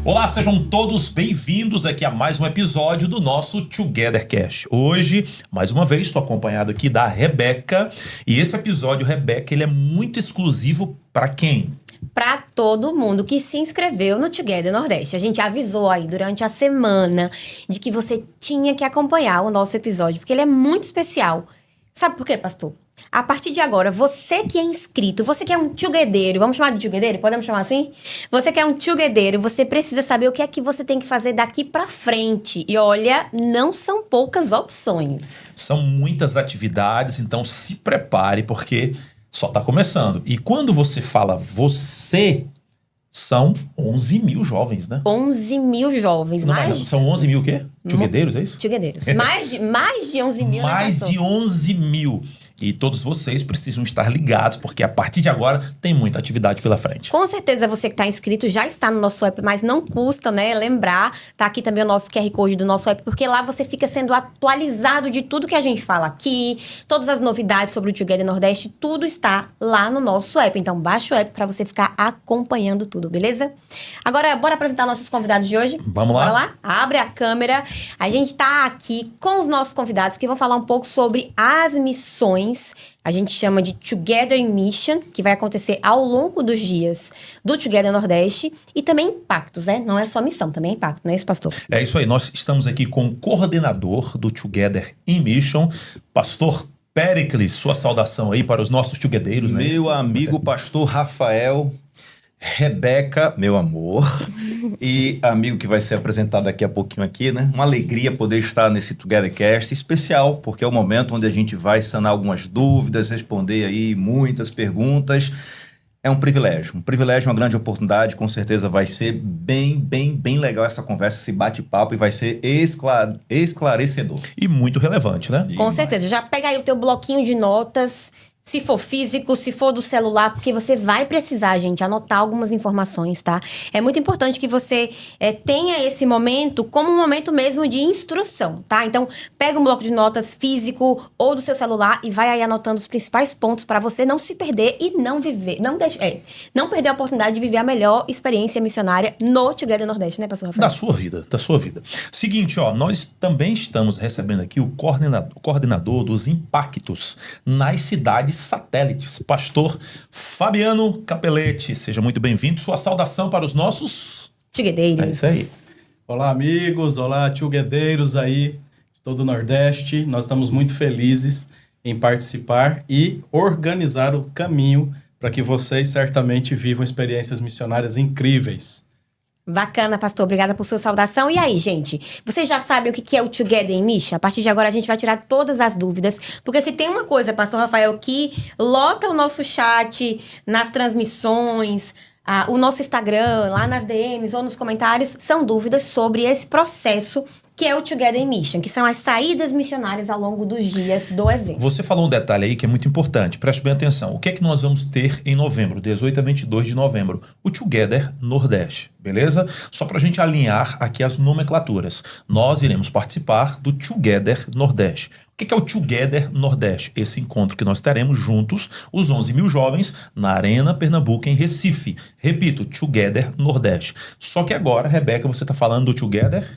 Olá, sejam todos bem-vindos aqui a mais um episódio do nosso Togethercast. Hoje, mais uma vez, estou acompanhado aqui da Rebeca. E esse episódio, Rebeca, ele é muito exclusivo para quem? Para todo mundo que se inscreveu no Together Nordeste. A gente avisou aí durante a semana de que você tinha que acompanhar o nosso episódio, porque ele é muito especial. Sabe por quê, pastor? A partir de agora, você que é inscrito, você que é um together, vamos chamar de together? Podemos chamar assim? Você que é um together, você precisa saber o que é que você tem que fazer daqui pra frente. E olha, não são poucas opções. São muitas atividades, então se prepare, porque só está começando. E quando você fala você, são 11 mil jovens, né? 11 mil jovens. Não, são 11 mil o quê? Togeteiros, é isso? Togeteiros. Mais de 11 mil, Mais de 11 mil. E todos vocês precisam estar ligados, porque a partir de agora tem muita atividade pela frente. Com certeza você que está inscrito já está no nosso app, mas não custa, né, lembrar. Tá aqui também o nosso QR Code do nosso app, porque lá você fica sendo atualizado de tudo que a gente fala aqui, todas as novidades sobre o Together Nordeste, tudo está lá no nosso app. Então baixa o app para você ficar acompanhando tudo, beleza? Agora, bora apresentar nossos convidados de hoje? Vamos lá? Bora lá? Abre a câmera. A gente tá aqui com os nossos convidados que vão falar um pouco sobre as missões. A gente chama de Together in Mission, que vai acontecer ao longo dos dias do Together Nordeste. E também impactos, né? Não é só missão, também é impacto, não é isso, pastor? É isso aí. Nós estamos aqui com o coordenador do Together in Mission, pastor Péricles. Sua saudação aí para os nossos togeteiros, né? Meu amigo pastor Rafael, Rebeca, meu amor, e amigo que vai ser apresentado daqui a pouquinho aqui, né? Uma alegria poder estar nesse Togethercast especial, porque é o momento onde a gente vai sanar algumas dúvidas, responder aí muitas perguntas. É um privilégio, uma grande oportunidade. Com certeza vai ser bem legal essa conversa, esse bate-papo, e vai ser esclarecedor. E muito relevante, né? Com certeza. Já pega aí o teu bloquinho de notas. Se for físico, se for do celular, porque você vai precisar, gente, anotar algumas informações, tá? É muito importante que você tenha esse momento como um momento mesmo de instrução, tá? Então, pega um bloco de notas físico ou do seu celular e vai aí anotando os principais pontos para você não se perder e não perder a oportunidade de viver a melhor experiência missionária no Together Nordeste, né, pastor Rafael? Da sua vida. Seguinte, ó, nós também estamos recebendo aqui o coordenador dos impactos nas cidades satélites, pastor Fabiano Capelletti. Seja muito bem-vindo. Sua saudação para os nossos togeteiros. É isso aí. Olá, amigos. Olá, togeteiros aí de todo o Nordeste. Nós estamos muito felizes em participar e organizar o caminho para que vocês certamente vivam experiências missionárias incríveis. Bacana, pastor. Obrigada por sua saudação. E aí, gente? Vocês já sabem o que é o Together in Mission? A partir de agora, a gente vai tirar todas as dúvidas. Porque se tem uma coisa, pastor Rafael, que lota o nosso chat nas transmissões, o nosso Instagram, lá nas DMs ou nos comentários, são dúvidas sobre esse processo que é o Together in Mission, que são as saídas missionárias ao longo dos dias do evento. Você falou um detalhe aí que é muito importante. Preste bem atenção. O que é que nós vamos ter em novembro, 18 a 22 de novembro? O Together Nordeste, beleza? Só para a gente alinhar aqui as nomenclaturas. Nós iremos participar do Together Nordeste. O que é o Together Nordeste? Esse encontro que nós teremos juntos, os 11 mil jovens, na Arena Pernambuco, em Recife. Repito, Together Nordeste. Só que agora, Rebeca, você está falando do Together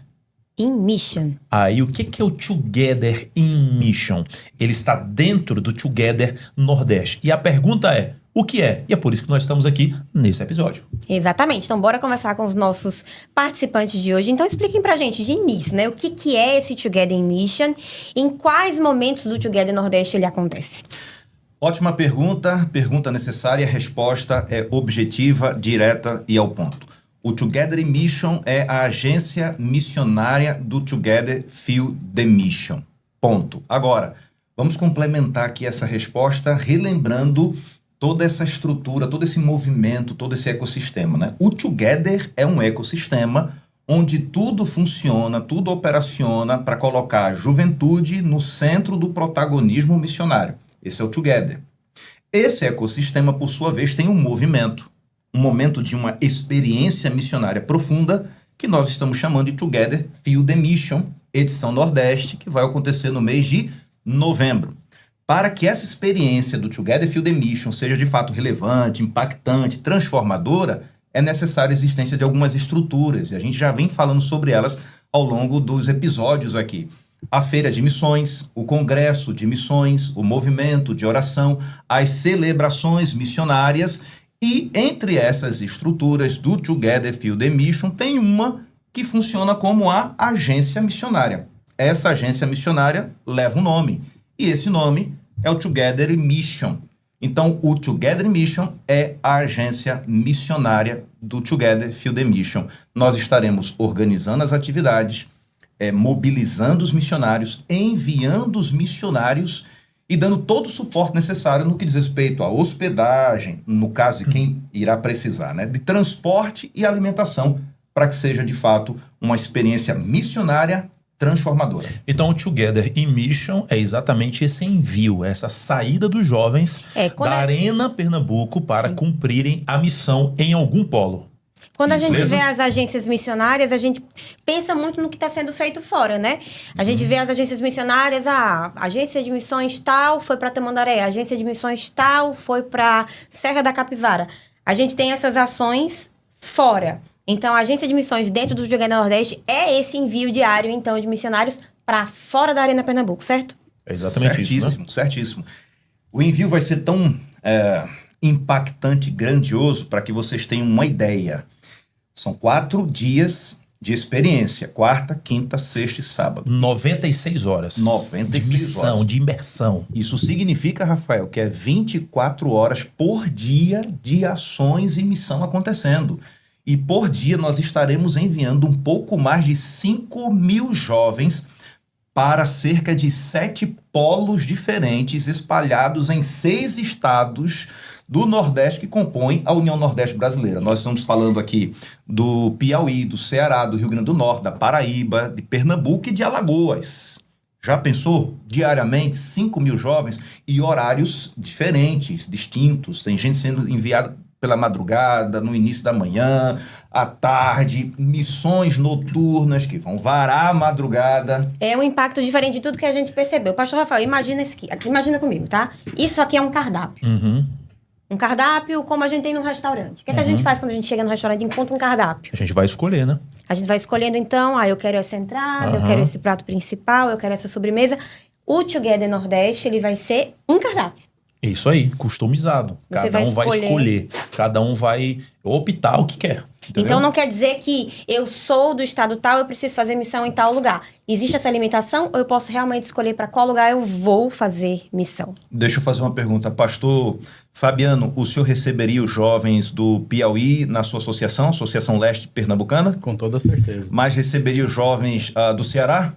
in Mission. Aí, o que é o Together in Mission? Ele está dentro do Together Nordeste. E a pergunta é, o que é? E é por isso que nós estamos aqui nesse episódio. Exatamente. Então, bora conversar com os nossos participantes de hoje. Então, expliquem pra gente de início, né? O que é esse Together in Mission? Em quais momentos do Together Nordeste ele acontece? Ótima pergunta necessária. A resposta é objetiva, direta e ao ponto. O Together in Mission é a agência missionária do Together Feel the Mission. Ponto. Agora, vamos complementar aqui essa resposta relembrando toda essa estrutura, todo esse movimento, todo esse ecossistema, né? O Together é um ecossistema onde tudo funciona, tudo operaciona para colocar a juventude no centro do protagonismo missionário. Esse é o Together. Esse ecossistema, por sua vez, tem um movimento, um momento de uma experiência missionária profunda que nós estamos chamando de Together Feel the Mission, edição Nordeste, que vai acontecer no mês de novembro. Para que essa experiência do Together Feel the Mission seja de fato relevante, impactante, transformadora, é necessária a existência de algumas estruturas, e a gente já vem falando sobre elas ao longo dos episódios aqui. A feira de missões, o congresso de missões, o movimento de oração, as celebrações missionárias, e entre essas estruturas do Together Field Mission tem uma que funciona como a agência missionária. Essa agência missionária leva um nome, e esse nome é o Together Mission. Então, o Together Mission é a agência missionária do Together Field Mission. Nós estaremos organizando as atividades, mobilizando os missionários, enviando os missionários e dando todo o suporte necessário no que diz respeito à hospedagem, no caso de quem irá precisar, né, de transporte e alimentação, para que seja, de fato, uma experiência missionária transformadora. Então, o Together in Mission é exatamente esse envio, essa saída dos jovens da Arena Pernambuco para cumprirem a missão em algum polo. Quando a gente Beleza? vê as agências missionárias, a gente pensa muito no que está sendo feito fora, né? A gente vê as agências missionárias, a agência de missões tal foi para Tamandaré, a agência de missões tal foi para Serra da Capivara. A gente tem essas ações fora. Então, a agência de missões dentro do Together Nordeste é esse envio diário, então, de missionários para fora da Arena Pernambuco, certo? É exatamente certíssimo, isso, né? Certíssimo. O envio vai ser tão impactante, grandioso, para que vocês tenham uma ideia. São 4 dias de experiência. Quarta, quinta, sexta e sábado. 96 horas. 96 de missão, horas. de imersão. Isso significa, Rafael, que é 24 horas por dia de ações e missão acontecendo. E por dia nós estaremos enviando um pouco mais de 5.000 jovens para cerca de 7 polos diferentes espalhados em 6 estados do Nordeste que compõem a União Nordeste Brasileira. Nós estamos falando aqui do Piauí, do Ceará, do Rio Grande do Norte, da Paraíba, de Pernambuco e de Alagoas. Já pensou? Diariamente, 5.000 jovens e horários diferentes, distintos. Tem gente sendo enviada pela madrugada, no início da manhã, à tarde, missões noturnas que vão varar a madrugada. É um impacto diferente de tudo que a gente percebeu. Pastor Rafael, imagina isso aqui. Imagina comigo, tá? Isso aqui é um cardápio. Um cardápio como a gente tem no restaurante. O que, que a gente faz quando a gente chega no restaurante e encontra um cardápio? A gente vai escolher, né? A gente vai escolhendo, então, eu quero essa entrada, eu quero esse prato principal, eu quero essa sobremesa. O Together Nordeste, ele vai ser um cardápio. É isso aí, customizado. Você Cada um vai escolher. Cada um vai optar o que quer. Entendeu? Então, não quer dizer que eu sou do estado tal, eu preciso fazer missão em tal lugar. Existe essa limitação ou eu posso realmente escolher para qual lugar eu vou fazer missão? Deixa eu fazer uma pergunta. Pastor Fabiano, o senhor receberia os jovens do Piauí na sua associação, Associação Leste Pernambucana? Com toda certeza. Mas receberia os jovens do Ceará?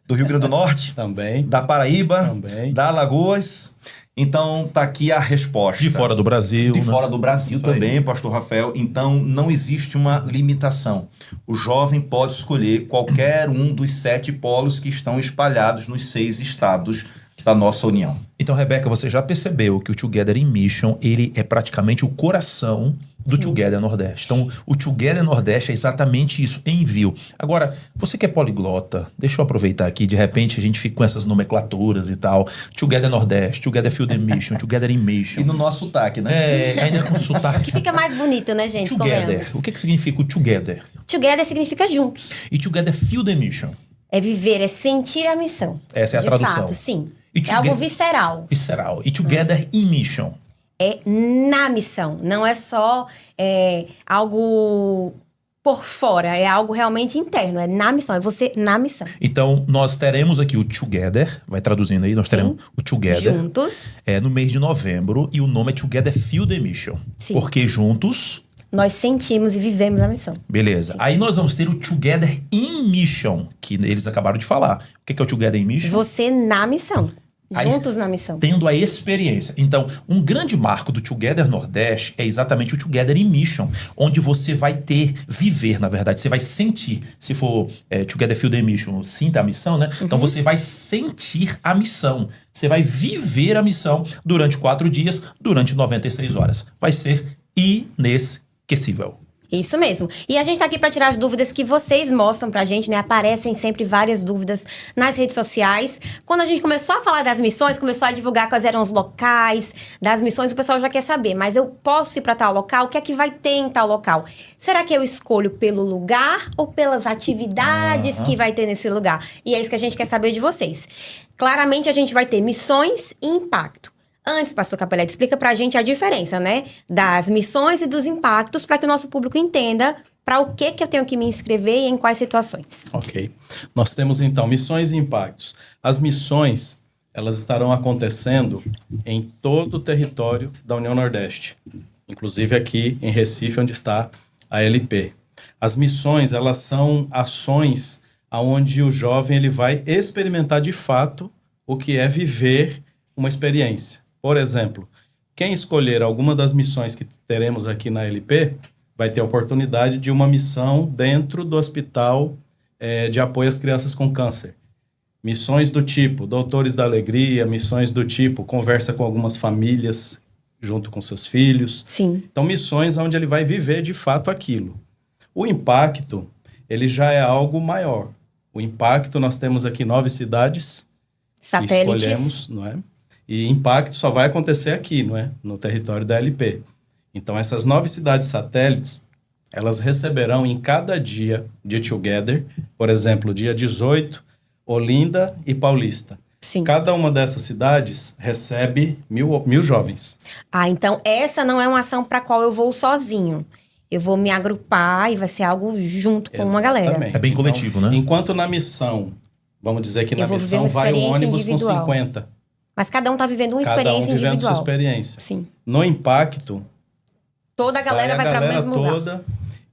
Do Rio Grande do Norte? Também. Da Paraíba? Também. Da Alagoas? Então, tá aqui a resposta. De fora do Brasil. De né? fora do Brasil Isso também, aí. pastor Rafael. Então, não existe uma limitação. O jovem pode escolher qualquer um dos 7 polos que estão espalhados nos 6 estados da nossa União. Então, Rebeca, você já percebeu que o Together in Mission, ele é praticamente o coração do Together Nordeste. Então, o Together Nordeste é exatamente isso, envio. Agora, você que é poliglota, deixa eu aproveitar aqui, de repente a gente fica com essas nomenclaturas e tal. Together Nordeste, Together Field Mission, Together in Mission. E no nosso sotaque, né? Ainda com sotaque. Que fica mais bonito, né, gente? Together. Convenhamos. O que significa o Together? Together significa juntos. E Together Field Mission? É viver, é sentir a missão. Essa é a de tradução. Fato, sim. E É algo visceral. Visceral. E Together in Mission? É na missão. Não é só algo por fora. É algo realmente interno. É na missão. É você na missão. Então, nós teremos aqui o Together, vai traduzindo aí, nós teremos o Together. Juntos. No mês de novembro, e o nome é Together Field Mission. Sim. Porque juntos, Nós sentimos e vivemos a missão. beleza. Aí nós vamos ter o Together in Mission, que eles acabaram de falar. O que é o Together in Mission? Você na missão. Aí, Juntos na missão. Tendo a experiência. Então, um grande marco do Together Nordeste é exatamente o Together in Mission, onde você vai viver, na verdade, você vai sentir. Se for Together Field Mission, sinta a missão, né? Então, você vai sentir a missão. Você vai viver a missão durante 4 dias, durante 96 horas. Vai ser inesquecível. Isso mesmo. E a gente tá aqui para tirar as dúvidas que vocês mostram pra gente, né? Aparecem sempre várias dúvidas nas redes sociais. Quando a gente começou a falar das missões, começou a divulgar quais eram os locais das missões, o pessoal já quer saber, mas eu posso ir para tal local? O que é que vai ter em tal local? Será que eu escolho pelo lugar ou pelas atividades que vai ter nesse lugar? E é isso que a gente quer saber de vocês. Claramente a gente vai ter missões e impacto. Antes, pastor Capelletti, explica pra gente a diferença, né? Das missões e dos impactos, para que o nosso público entenda para o que eu tenho que me inscrever e em quais situações. Ok. Nós temos, então, missões e impactos. As missões, elas estarão acontecendo em todo o território da União Nordeste, inclusive aqui em Recife, onde está a LP. As missões, elas são ações onde o jovem ele vai experimentar de fato o que é viver uma experiência. Por exemplo, quem escolher alguma das missões que teremos aqui na LP vai ter a oportunidade de uma missão dentro do Hospital de Apoio às Crianças com Câncer. Missões do tipo Doutores da Alegria, missões do tipo conversa com algumas famílias junto com seus filhos. Sim. Então, missões onde ele vai viver de fato aquilo. O impacto, ele já é algo maior. O impacto, nós temos aqui 9 cidades Satélites. que escolhemos, não é? E impacto só vai acontecer aqui, não é? No território da LP. Então, essas 9 cidades satélites, elas receberão em cada dia de Together, por exemplo, dia 18, Olinda e Paulista. Sim. Cada uma dessas cidades recebe mil jovens. Ah, então essa não é uma ação para qual eu vou sozinho. Eu vou me agrupar e vai ser algo junto com uma galera. Exatamente. É bem coletivo, né? Enquanto na missão, vamos dizer que Eu na vou viver missão uma vai o experiência ônibus individual. com 50. Mas cada um tá vivendo uma Cada um experiência vivendo sua individual. experiência. Sim. No impacto, Toda a galera vai para o galera mesmo lugar. toda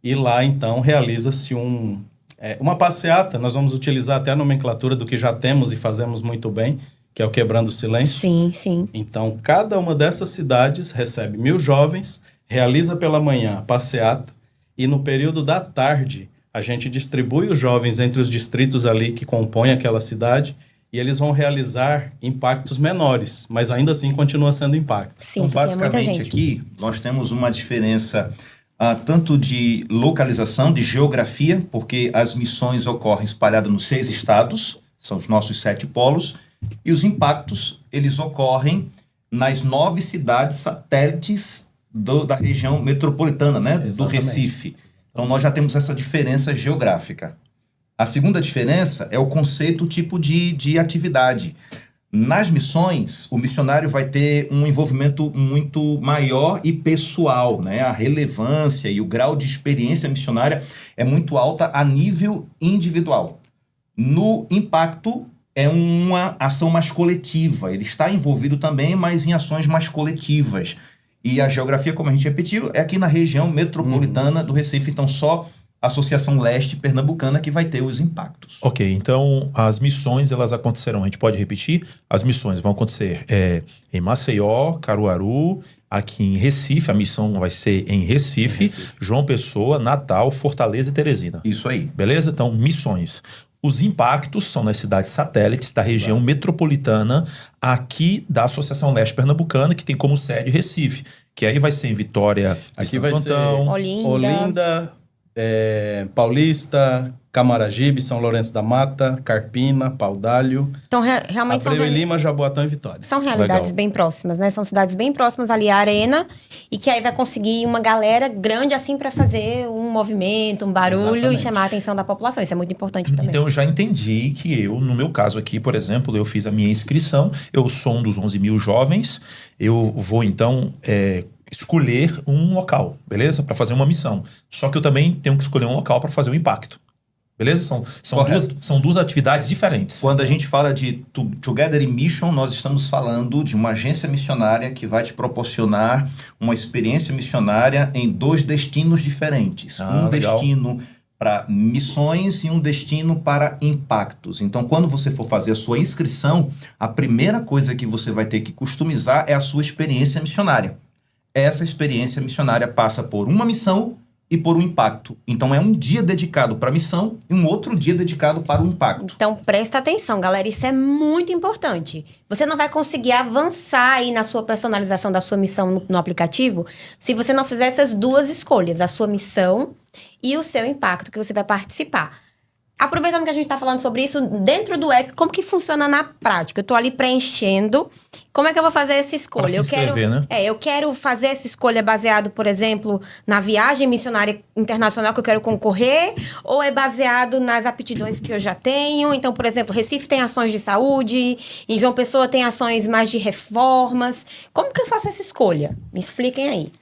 e lá então realiza-se uma passeata. Nós vamos utilizar até a nomenclatura do que já temos e fazemos muito bem, que é o Quebrando o Silêncio. Sim, sim. Então, cada uma dessas cidades recebe 1000 jovens, realiza pela manhã a passeata e no período da tarde a gente distribui os jovens entre os distritos ali que compõem aquela cidade e eles vão realizar impactos menores, mas ainda assim continua sendo impacto. Sim, Então, porque é muita basicamente gente. aqui, nós temos uma diferença tanto de localização, de geografia, porque as missões ocorrem espalhadas nos 6 estados, são os nossos 7 polos, e os impactos, eles ocorrem nas 9 cidades satélites da região metropolitana, né? Do Exatamente. Recife. Então, nós já temos essa diferença geográfica. A segunda diferença é o conceito, o tipo de atividade. Nas missões, o missionário vai ter um envolvimento muito maior e pessoal, né? A relevância e o grau de experiência missionária é muito alta a nível individual. No impacto, é uma ação mais coletiva. Ele está envolvido também, mas em ações mais coletivas. E a geografia, como a gente repetiu, é aqui na região metropolitana do Recife. Então, só a Associação Leste Pernambucana que vai ter os impactos. Ok, então as missões elas acontecerão, a gente pode repetir? As missões vão acontecer em Maceió, Caruaru, aqui em Recife, a missão vai ser em Recife, João Pessoa, Natal, Fortaleza e Teresina. Isso aí. Beleza? Então, missões. Os impactos são nas cidades satélites da região metropolitana aqui da Associação Leste Pernambucana, que tem como sede Recife, que aí vai ser em Vitória, Aqui vai ser Olinda. Olinda, Paulista, Camaragibe, São Lourenço da Mata, Carpina, Paudalho, Então, realmente Abreu e Lima, Jaboatão e Vitória. são realidades Legal. bem próximas, né? São cidades bem próximas ali à arena e que aí vai conseguir uma galera grande assim para fazer um movimento, um barulho Exatamente. e chamar a atenção da população. Isso é muito importante também. Então eu já entendi que eu, no meu caso aqui, por exemplo, eu fiz a minha inscrição, eu sou um dos 11.000 jovens, eu vou então escolher um local, beleza? Para fazer uma missão. Só que eu também tenho que escolher um local para fazer um impacto. Beleza? São duas atividades diferentes. Quando a gente fala de Together in Mission, nós estamos falando de uma agência missionária que vai te proporcionar uma experiência missionária em 2 destinos diferentes. Um legal. destino para missões e um destino para impactos. Então, quando você for fazer a sua inscrição, a primeira coisa que você vai ter que customizar é a sua experiência missionária. Essa experiência missionária passa por uma missão e por um impacto. Então é um dia dedicado para a missão e um outro dia dedicado para o impacto. Então, presta atenção, galera. Isso é muito importante. Você não vai conseguir avançar aí na sua personalização da sua missão no aplicativo se você não fizer essas duas escolhas, a sua missão e o seu impacto que você vai participar. Aproveitando que a gente está falando sobre isso, dentro do app, como que funciona na prática? Eu estou ali preenchendo. Como é que eu vou fazer essa escolha? Pra se inscrever, né? Eu quero fazer essa escolha baseado, por exemplo, na viagem missionária internacional que eu quero concorrer, ou é baseado nas aptidões que eu já tenho? Então, por exemplo, Recife tem ações de saúde, em João Pessoa tem ações mais de reformas. Como que eu faço essa escolha? Me expliquem aí.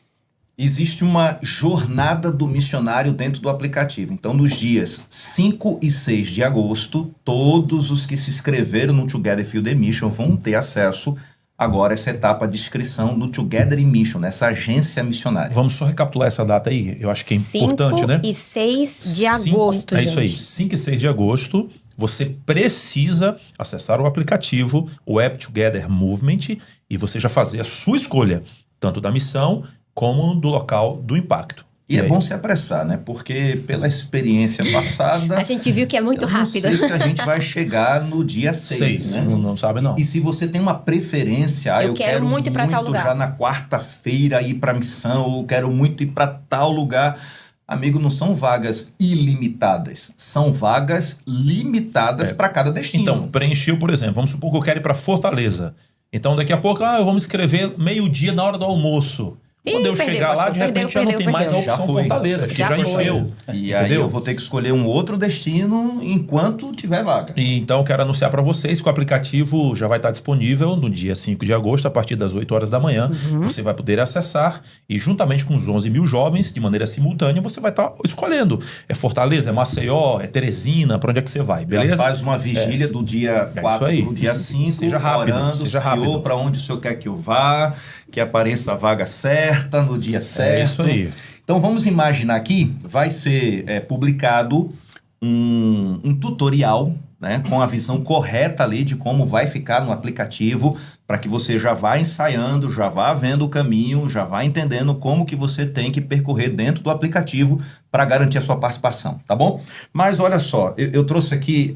Existe uma jornada do missionário dentro do aplicativo. Então, nos dias 5 e 6 de agosto, todos os que se inscreveram no Together Field Mission vão ter acesso agora a essa etapa de inscrição no Together Mission, nessa agência missionária. Vamos só recapitular essa data aí. Eu acho que é importante, né? 5 e 6 de agosto, É gente. isso aí. 5 e 6 de agosto, você precisa acessar o aplicativo, o App Together Movement, e você já fazer a sua escolha, tanto da missão como do local do impacto. E é aí? bom se apressar, né? Porque pela experiência passada... A gente viu que é muito rápido. Não sei se a gente vai chegar no dia 6, né? Não sabe não. E se você tem uma preferência, Eu quero muito ir pra tal lugar. já na quarta-feira ir para missão, ou quero muito ir para tal lugar. Amigo, não são vagas ilimitadas, são vagas limitadas para cada destino. Então, preencheu, por exemplo, vamos supor que eu quero ir para Fortaleza. Então, daqui a pouco, eu vou me inscrever meio-dia na hora do almoço. Quando eu chegar lá, de repente já não tem mais a opção Fortaleza, que já encheu. E aí eu vou ter que escolher um outro destino enquanto tiver vaga. E então eu quero anunciar para vocês que o aplicativo já vai estar disponível no dia 5 de agosto, a partir das 8 horas da manhã. Você vai poder acessar e juntamente com os 11 mil jovens, de maneira simultânea, você vai estar escolhendo. É Fortaleza, é Maceió, é Teresina, para onde é que você vai, beleza? Já faz uma vigília do dia 4 pro dia 5, seja rápido, orando, seja Senhor, rápido. para onde o Senhor quer que eu vá, que apareça a vaga certa, no dia certo. É isso aí. Então vamos imaginar aqui, vai ser publicado um tutorial, né, com a visão correta ali de como vai ficar no aplicativo, para que você já vá ensaiando, já vá vendo o caminho, já vá entendendo como que você tem que percorrer dentro do aplicativo para garantir a sua participação, tá bom? Mas olha só, eu trouxe aqui...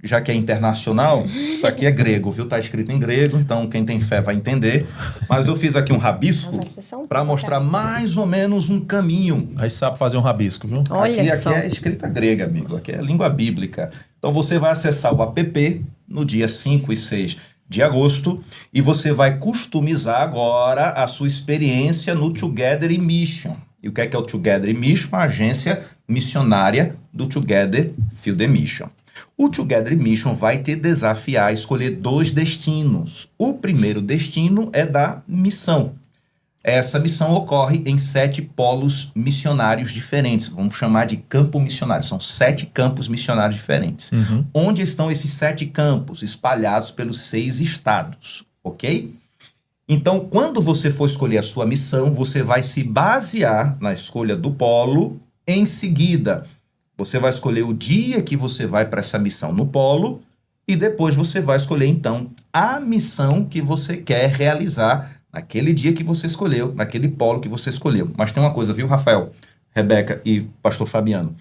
já que é internacional, isso aqui é grego, viu? Tá escrito em grego, então quem tem fé vai entender. Mas eu fiz aqui um rabisco para mostrar mais ou menos um caminho. Aí sabe fazer um rabisco, viu? Olha Aqui é escrita grega, amigo. Aqui é língua bíblica. Então você vai acessar o app no dia 5 e 6 de agosto e você vai customizar agora a sua experiência no Together Mission. E o que é o Together Mission? A agência missionária do Together Field Mission. O Together Mission vai te desafiar a escolher 2 destinos. O primeiro destino é da missão. Essa missão ocorre em 7 polos missionários diferentes. Vamos chamar de campo missionário. São 7 campos missionários diferentes. Onde estão esses 7 campos? Espalhados pelos 6 estados, ok? Então, quando você for escolher a sua missão, você vai se basear na escolha do polo. Em seguida, você vai escolher o dia que você vai para essa missão no polo e depois você vai escolher, então, a missão que você quer realizar naquele dia que você escolheu, naquele polo que você escolheu. Mas tem uma coisa, viu, Rafael, Rebeca e pastor Fabiano?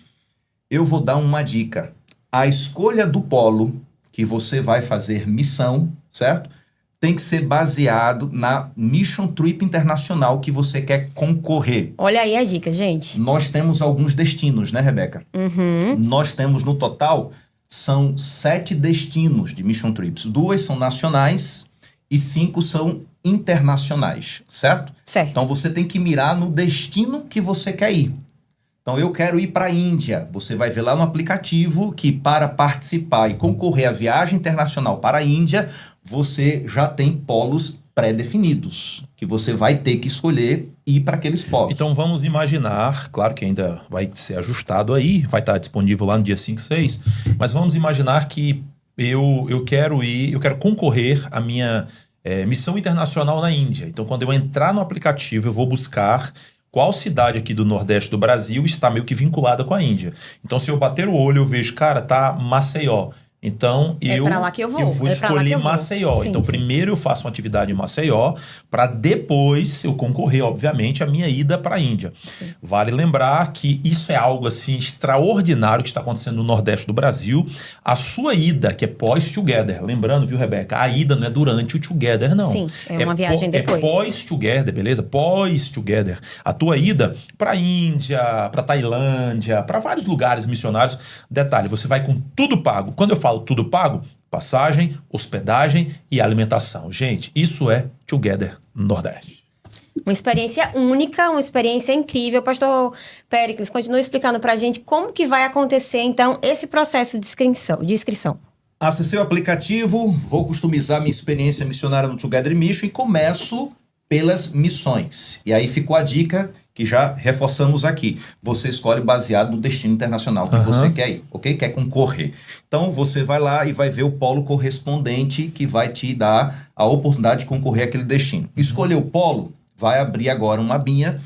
Eu vou dar uma dica. A escolha do polo que você vai fazer missão, certo? Tem que ser baseado na Mission Trip Internacional que você quer concorrer. Olha aí a dica, gente. Nós temos alguns destinos, né, Rebeca? Nós temos no total, são 7 destinos de Mission Trips. 2 são nacionais e 5 são internacionais, certo? Certo. Então você tem que mirar no destino que você quer ir. Então eu quero ir para a Índia. Você vai ver lá no aplicativo que para participar e concorrer à viagem internacional para a Índia, você já tem polos pré-definidos, que você vai ter que escolher ir para aqueles polos. Então vamos imaginar, claro que ainda vai ser ajustado aí, vai estar disponível lá no dia 5 e 6, mas vamos imaginar que eu quero concorrer à minha missão internacional na Índia. Então quando eu entrar no aplicativo, eu vou buscar qual cidade aqui do Nordeste do Brasil está meio que vinculada com a Índia. Então se eu bater o olho, eu vejo, cara, tá Maceió. Então, É pra lá que eu vou. vou É pra lá que escolher eu vou. Maceió. Sim, Então, sim. primeiro eu faço uma atividade em Maceió, para depois eu concorrer, obviamente, à minha ida para a Índia. Vale lembrar que isso é algo assim extraordinário que está acontecendo no Nordeste do Brasil. A sua ida, que é pós-Together, lembrando, viu, Rebeca? A ida não é durante o Together, não. Sim, é uma viagem depois. É pós-Together, beleza? Pós-Together. A tua ida para a Índia, para Tailândia, para vários lugares missionários. Detalhe, você vai com tudo pago. Quando eu falo tudo pago, passagem, hospedagem e alimentação. Gente, isso é Together Nordeste. Uma experiência única, uma experiência incrível. Pastor Péricles, continua explicando pra gente como que vai acontecer, então, esse processo de inscrição. Acessei o aplicativo, vou customizar minha experiência missionária no Together Mission e começo pelas missões. E aí ficou a dica que já reforçamos aqui. Você escolhe baseado no destino internacional que você quer ir, ok? Quer concorrer. Então, você vai lá e vai ver o polo correspondente que vai te dar a oportunidade de concorrer àquele destino. Escolher o polo, vai abrir agora uma abinha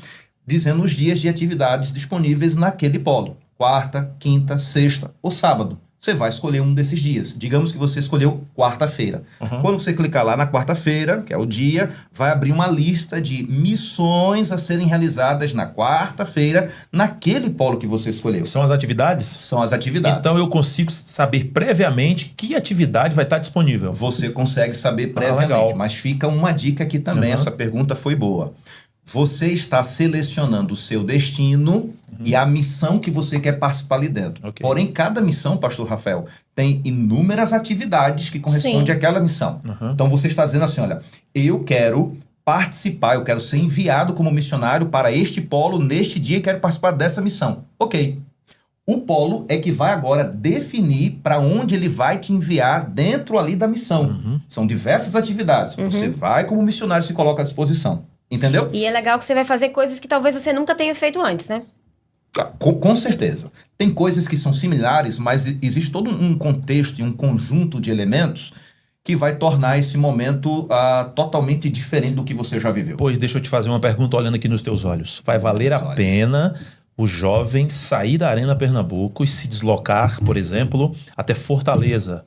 dizendo os dias de atividades disponíveis naquele polo. Quarta, quinta, sexta ou sábado. Você vai escolher um desses dias. Digamos que você escolheu quarta-feira. Quando você clicar lá na quarta-feira, que é o dia, vai abrir uma lista de missões a serem realizadas na quarta-feira, naquele polo que você escolheu. São as atividades? São as atividades. Então eu consigo saber previamente que atividade vai estar disponível. Você consegue saber previamente, legal. mas fica uma dica aqui também. Essa pergunta foi boa. Você está selecionando o seu destino e a missão que você quer participar ali dentro. Ok. Porém, cada missão, pastor Rafael, tem inúmeras atividades que correspondem Sim. àquela missão. Então, você está dizendo assim, olha, eu quero participar, eu quero ser enviado como missionário para este polo neste dia e quero participar dessa missão. Ok. O polo é que vai agora definir para onde ele vai te enviar dentro ali da missão. São diversas atividades. Você vai como missionário, se coloca à disposição. Entendeu? E é legal que você vai fazer coisas que talvez você nunca tenha feito antes, né? Com certeza. Tem coisas que são similares, mas existe todo um contexto e um conjunto de elementos que vai tornar esse momento totalmente diferente do que você já viveu. Pois, deixa eu te fazer uma pergunta olhando aqui nos teus olhos. Vai valer a pena o jovem sair da Arena Pernambuco e se deslocar, por exemplo, até Fortaleza?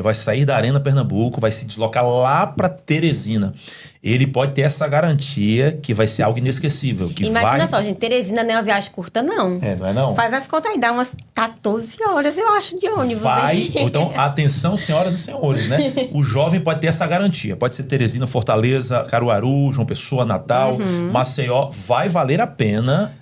Vai sair da Arena Pernambuco, vai se deslocar lá para Teresina. Ele pode ter essa garantia que vai ser algo inesquecível. Que Imagina só, gente, Teresina não é uma viagem curta, não. Não é não? Faz as contas aí, dá umas 14 horas, eu acho, de ônibus. Vai, hein? então, atenção, senhoras e senhores, né? O jovem pode ter essa garantia. Pode ser Teresina, Fortaleza, Caruaru, João Pessoa, Natal, Maceió. Vai valer a pena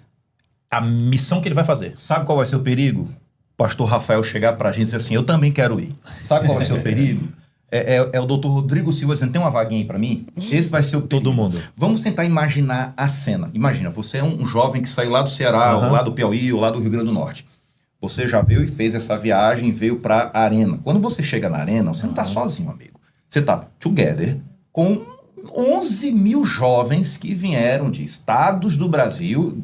a missão que ele vai fazer. Sabe qual vai ser o perigo? Pastor Rafael chegar pra gente e dizer assim, eu também quero ir. Sabe qual vai ser o perigo? É o doutor Rodrigo Silva dizendo, tem uma vaguinha aí pra mim? Esse vai ser o perigo. Todo mundo. Vamos tentar imaginar a cena. Imagina, você é um jovem que saiu lá do Ceará, ou lá do Piauí, ou lá do Rio Grande do Norte. Você já veio e fez essa viagem, veio pra Arena. Quando você chega na Arena, você não tá sozinho, amigo. Você tá together com 11 mil jovens que vieram de estados do Brasil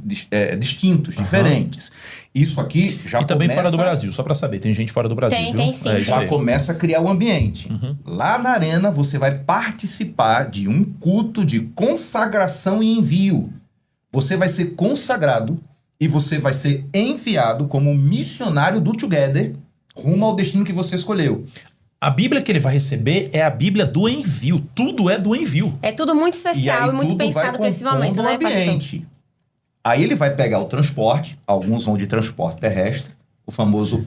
distintos, diferentes. Isso aqui já E também começa... fora do Brasil, só para saber. Tem gente fora do Brasil, viu? Tem sim. É isso Já aí. começa a criar o ambiente. Lá na Arena, você vai participar de um culto de consagração e envio. Você vai ser consagrado e você vai ser enviado como missionário do Together rumo ao destino que você escolheu. A Bíblia que ele vai receber é a Bíblia do envio. Tudo é do envio. É tudo muito especial e muito pensado para esse momento, né, pastor? Aí ele vai pegar o transporte, alguns vão de transporte terrestre, o famoso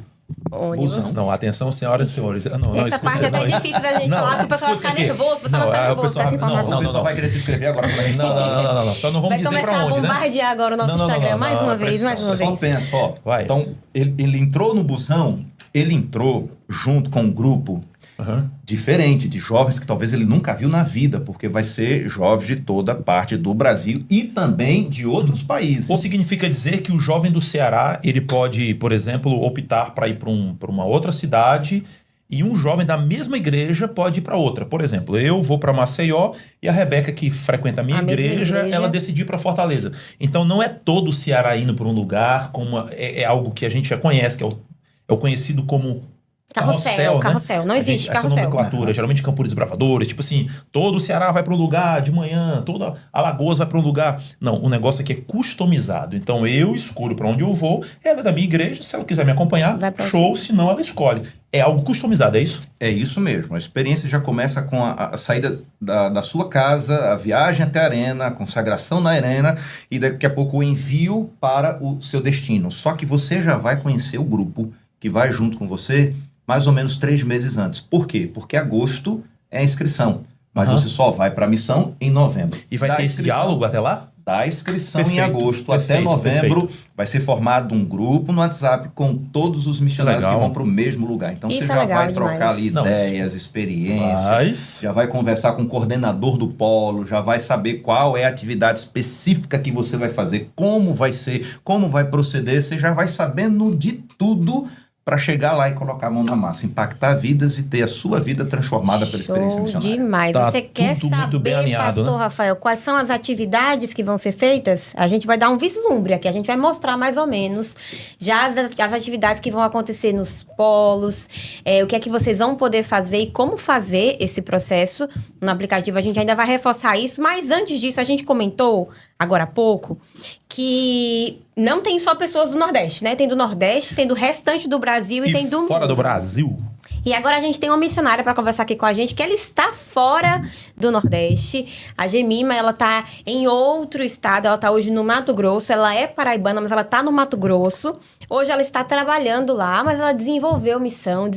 Ônibus. busão. Não, atenção, senhoras e senhores. Não, Essa parte é até difícil da gente falar, porque o pessoal vai ficar nervoso, o pessoal vai ficar nervoso com essa informação. O pessoal vai querer se inscrever agora pra gente. Não. Só não vamos Vai dizer começar pra a onde, né? bombardear agora o nosso Instagram, mais uma vez. Só pensa, ó. Vai. Então, ele entrou no busão, ele entrou junto com um grupo diferente, de jovens que talvez ele nunca viu na vida, porque vai ser jovens de toda parte do Brasil e também de outros países. Ou significa dizer que o jovem do Ceará, ele pode, por exemplo, optar para ir para uma outra cidade e um jovem da mesma igreja pode ir para outra. Por exemplo, eu vou para Maceió e a Rebeca, que frequenta a minha igreja, ela decidiu para Fortaleza. Então não é todo o Ceará indo para um lugar, é algo que a gente já conhece, que é o conhecido como Carrossel, né? carrossel. Não existe Essa carrossel. nomenclatura, geralmente Campo Desbravadores, tipo assim, todo o Ceará vai para um lugar de manhã, toda Alagoas vai para um lugar. Não, o negócio aqui é customizado. Então eu escolho para onde eu vou, ela é da minha igreja, se ela quiser me acompanhar, Vai pra show, se não ela escolhe. É algo customizado, é isso? É isso mesmo. A experiência já começa com a saída da sua casa, a viagem até a arena, a consagração na arena e daqui a pouco o envio para o seu destino. Só que você já vai conhecer o grupo que vai junto com você mais ou menos 3 meses antes. Por quê? Porque agosto é a inscrição, mas Aham. você só vai para a missão em novembro. E vai Da ter esse inscrição- diálogo até lá? Da inscrição em Perfeito, agosto até perfeito, novembro, vai ser formado um grupo no WhatsApp com todos os missionários Legal. que vão para o mesmo lugar. Então Isso você é já legal vai trocar demais. ali Não, ideias, experiências, Mas... já vai conversar com o coordenador do polo, já vai saber qual é a atividade específica que você vai fazer, como vai ser, como vai proceder, você já vai sabendo de tudo para chegar lá e colocar a mão na massa, impactar vidas e ter a sua vida transformada pela experiência Show missionária. demais. Tá Você quer tudo muito bem saber, alinhado, pastor né? Rafael, quais são as atividades que vão ser feitas? A gente vai dar um vislumbre aqui, a gente vai mostrar mais ou menos já as atividades que vão acontecer nos polos, o que é que vocês vão poder fazer e como fazer esse processo no aplicativo. A gente ainda vai reforçar isso, mas antes disso, a gente comentou agora há pouco que não tem só pessoas do Nordeste, né? Tem do Nordeste, tem do restante do Brasil e tem do fora do mundo. Brasil? E agora a gente tem uma missionária para conversar aqui com a gente, que ela está fora do Nordeste. A Gemima, ela tá em outro estado, ela tá hoje no Mato Grosso. Ela é paraibana, mas ela tá no Mato Grosso. Hoje ela está trabalhando lá, mas ela desenvolveu missão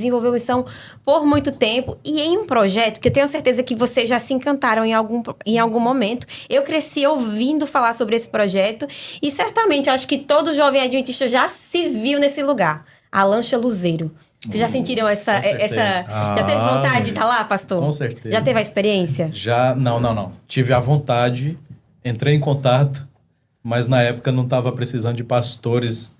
por muito tempo. E em um projeto que eu tenho certeza que vocês já se encantaram em algum momento. Eu cresci ouvindo falar sobre esse projeto e certamente eu acho que todo jovem adventista já se viu nesse lugar. A Lancha Luzeiro. Vocês já sentiram essa... com certeza. Já teve vontade de estar lá, pastor? Com certeza. Já teve a experiência? Já, não. Tive a vontade, entrei em contato, mas na época não estava precisando de pastores,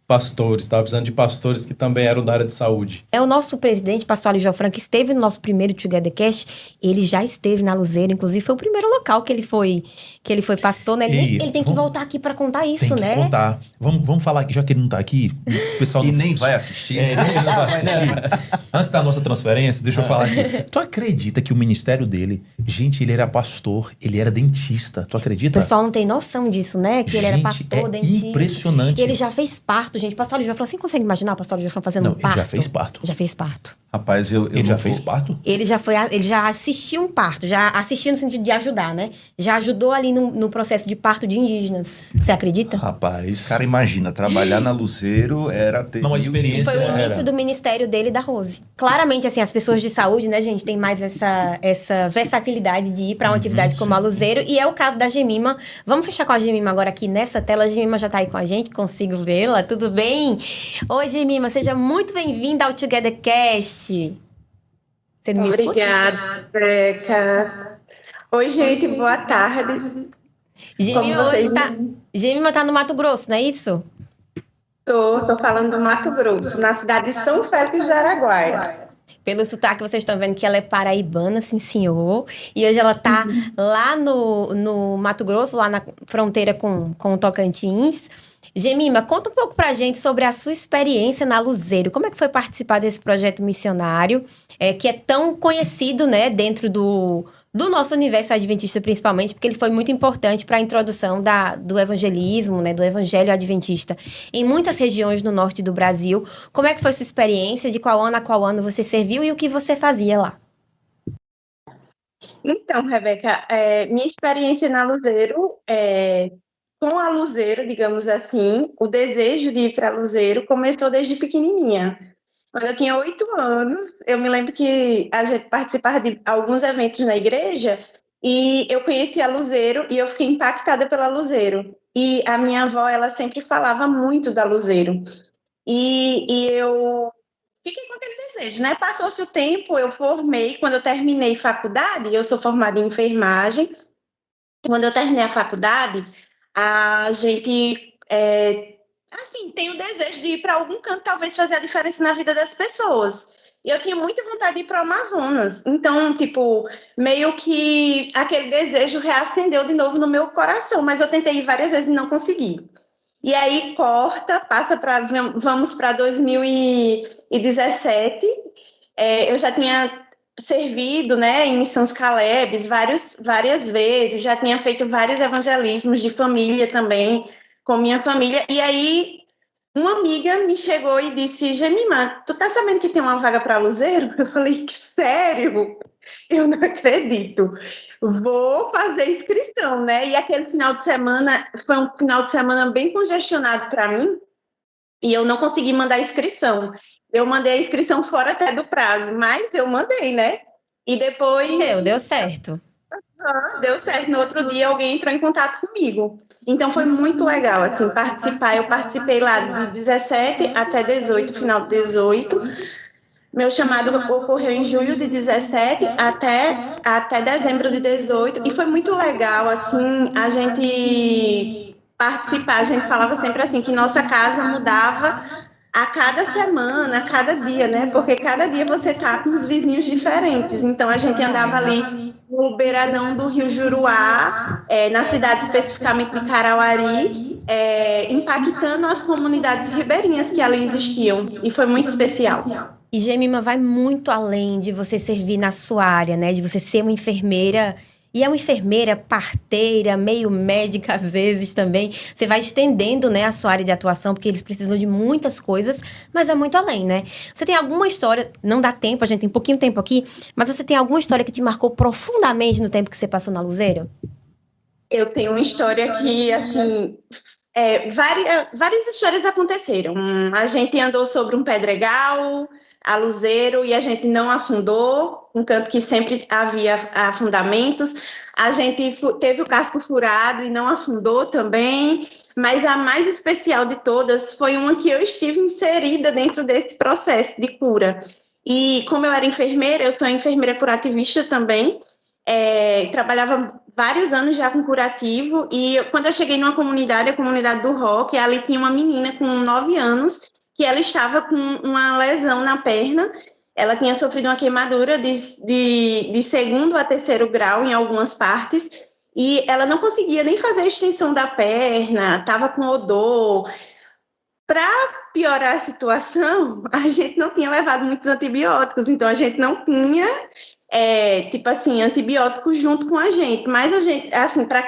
estava precisando de pastores que também eram da área de saúde. É o nosso presidente, pastor Alijó Franco, esteve no nosso primeiro Togethercast. Ele já esteve na Luzeiro, inclusive foi o primeiro local que ele foi pastor, né? E Ele tem que voltar aqui para contar isso, Tem que né? contar. Vamos falar aqui, já que ele não tá aqui, o pessoal E não- nem vai assistir. É, ele não vai assistir. Antes da nossa transferência, deixa eu falar aqui. Tu acredita que o ministério dele, gente, ele era pastor, ele era dentista. Tu O acredita? pessoal não tem noção disso, né? Que ele era Gente, pastor, é dentista. impressionante. E ele já fez parto, gente. Pastor Alijó falou, você consegue imaginar o pastor Alijó fazendo Não, um ele parto? já fez parto. Já fez parto. Rapaz, eu Ele não já vou- fez parto? Ele já assistiu um parto, já assistiu no sentido de ajudar, né? Já ajudou ali no processo de parto de indígenas. Você acredita? Rapaz. Cara, imagina, trabalhar na Luzeiro era ter... Não, a E experiência foi o era. início do ministério dele e da Rose. Claramente, assim, as pessoas de saúde, né, gente, tem mais essa versatilidade de ir para uma atividade como a Luzeiro. E é o caso da Gemima. Vamos fechar com a Gemima agora aqui nessa tela. A Gemima já tá aí com a gente, consigo vê-la. Tudo bem? Oi, Gemima, seja muito bem-vinda ao Togethercast. Você me escuta? Obrigada, Beca. Oi, gente, boa tarde. Gemima Como hoje vocês- Gemima tá no Mato Grosso, não é isso? Tô falando do Mato Grosso, na cidade de São Félix de Araguaia. Pelo sotaque, vocês estão vendo que ela é paraibana, sim, senhor. E hoje ela tá lá no Mato Grosso, lá na fronteira com o Tocantins. Gemima, conta um pouco pra gente sobre a sua experiência na Luzeiro. Como é que foi participar desse projeto missionário, que é tão conhecido, né, dentro do nosso universo adventista, principalmente, porque ele foi muito importante para a introdução do evangelismo, né, do evangelho adventista em muitas regiões no norte do Brasil. Como é que foi sua experiência? De qual ano a qual ano você serviu e o que você fazia lá? Então, Rebeca, minha experiência na Luzeiro, com a Luzeiro, digamos assim, o desejo de ir para Luzeiro começou desde pequenininha. Quando eu tinha 8 anos, eu me lembro que a gente participava de alguns eventos na igreja e eu conheci a Luzeiro e eu fiquei impactada pela Luzeiro. E a minha avó, ela sempre falava muito da Luzeiro. E eu fiquei com aquele desejo, né? Passou-se o tempo, eu formei. Quando eu terminei faculdade, eu sou formada em enfermagem. Quando eu terminei a faculdade, a gente assim, tem o desejo de ir para algum canto, talvez fazer a diferença na vida das pessoas. E eu tinha muita vontade de ir para o Amazonas. Então, tipo, meio que aquele desejo reacendeu de novo no meu coração, mas eu tentei ir várias vezes e não consegui. E aí corta, vamos para 2017. Eu já tinha servido, né, em Missões Calebs várias vezes, já tinha feito vários evangelismos de família também, com minha família. E aí uma amiga me chegou e disse: Gemima, tu tá sabendo que tem uma vaga para luzeiro? Eu falei: sério? Eu não acredito. Vou fazer inscrição, né? E aquele final de semana foi um final de semana bem congestionado para mim e eu não consegui mandar a inscrição. Eu mandei a inscrição fora até do prazo, mas eu mandei, né? E depois... Deu certo. Deu certo. No outro dia, alguém entrou em contato comigo. Então, foi muito legal, assim, participar. Eu participei lá de 17 até 18, final de 18. Meu chamado ocorreu em julho de 17 até dezembro de 18. E foi muito legal, assim, a gente participar. A gente falava sempre assim, que nossa casa mudava a cada semana, a cada dia, né? Porque cada dia você tá com os vizinhos diferentes. Então, a gente andava ali no beiradão do Rio Juruá, na cidade especificamente de Carauari, impactando as comunidades ribeirinhas que ali existiam. E foi muito especial. E Gemima vai muito além de você servir na sua área, né? De você ser uma enfermeira. E é uma enfermeira, parteira, meio médica às vezes também. Você vai estendendo, né, a sua área de atuação, porque eles precisam de muitas coisas, mas é muito além, né? Você tem alguma história, não dá tempo, a gente tem pouquinho tempo aqui, mas você tem alguma história que te marcou profundamente no tempo que você passou na Luzeiro? Eu tenho uma história que, assim... várias histórias aconteceram. A gente andou sobre um pedregal, a Luzeiro, e a gente não afundou, um campo que sempre havia afundamentos. A gente teve o casco furado e não afundou também, mas a mais especial de todas foi uma que eu estive inserida dentro desse processo de cura. E como eu era enfermeira, eu sou enfermeira curativista também, trabalhava vários anos já com curativo, e quando eu cheguei numa comunidade, a comunidade do Rock, ali tinha uma menina com 9 anos, que ela estava com uma lesão na perna. Ela tinha sofrido uma queimadura de segundo a terceiro grau em algumas partes, e ela não conseguia nem fazer a extensão da perna, estava com odor. Para piorar a situação, a gente não tinha levado muitos antibióticos, então a gente não tinha, antibióticos junto com a gente, mas a gente, assim, para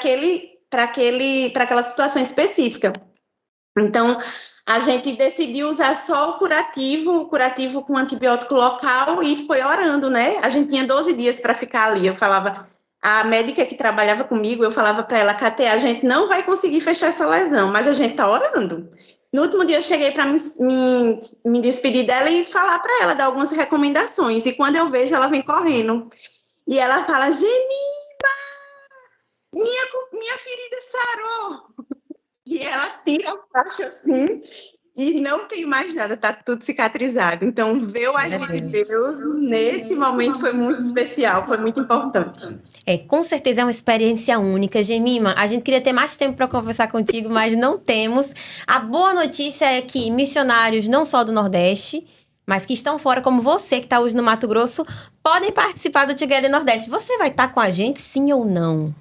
aquela situação específica. Então, a gente decidiu usar só o curativo com antibiótico local e foi orando, né? A gente tinha 12 dias para ficar ali. Eu falava, a médica que trabalhava comigo, eu falava para ela, Cate, a gente não vai conseguir fechar essa lesão, mas a gente está orando. No último dia, eu cheguei para me despedir dela e falar para ela, dar algumas recomendações. E quando eu vejo, ela vem correndo. E ela fala, Gemima, minha ferida sarou. E ela tira o facho assim e não tem mais nada, tá tudo cicatrizado. Então, ver o agir de Deus nesse momento foi muito especial, foi muito importante. Com certeza é uma experiência única. Gemima, a gente queria ter mais tempo para conversar contigo, mas não temos. A boa notícia é que missionários, não só do Nordeste, mas que estão fora, como você, que está hoje no Mato Grosso, podem participar do Together Nordeste. Você vai estar com a gente, sim ou não?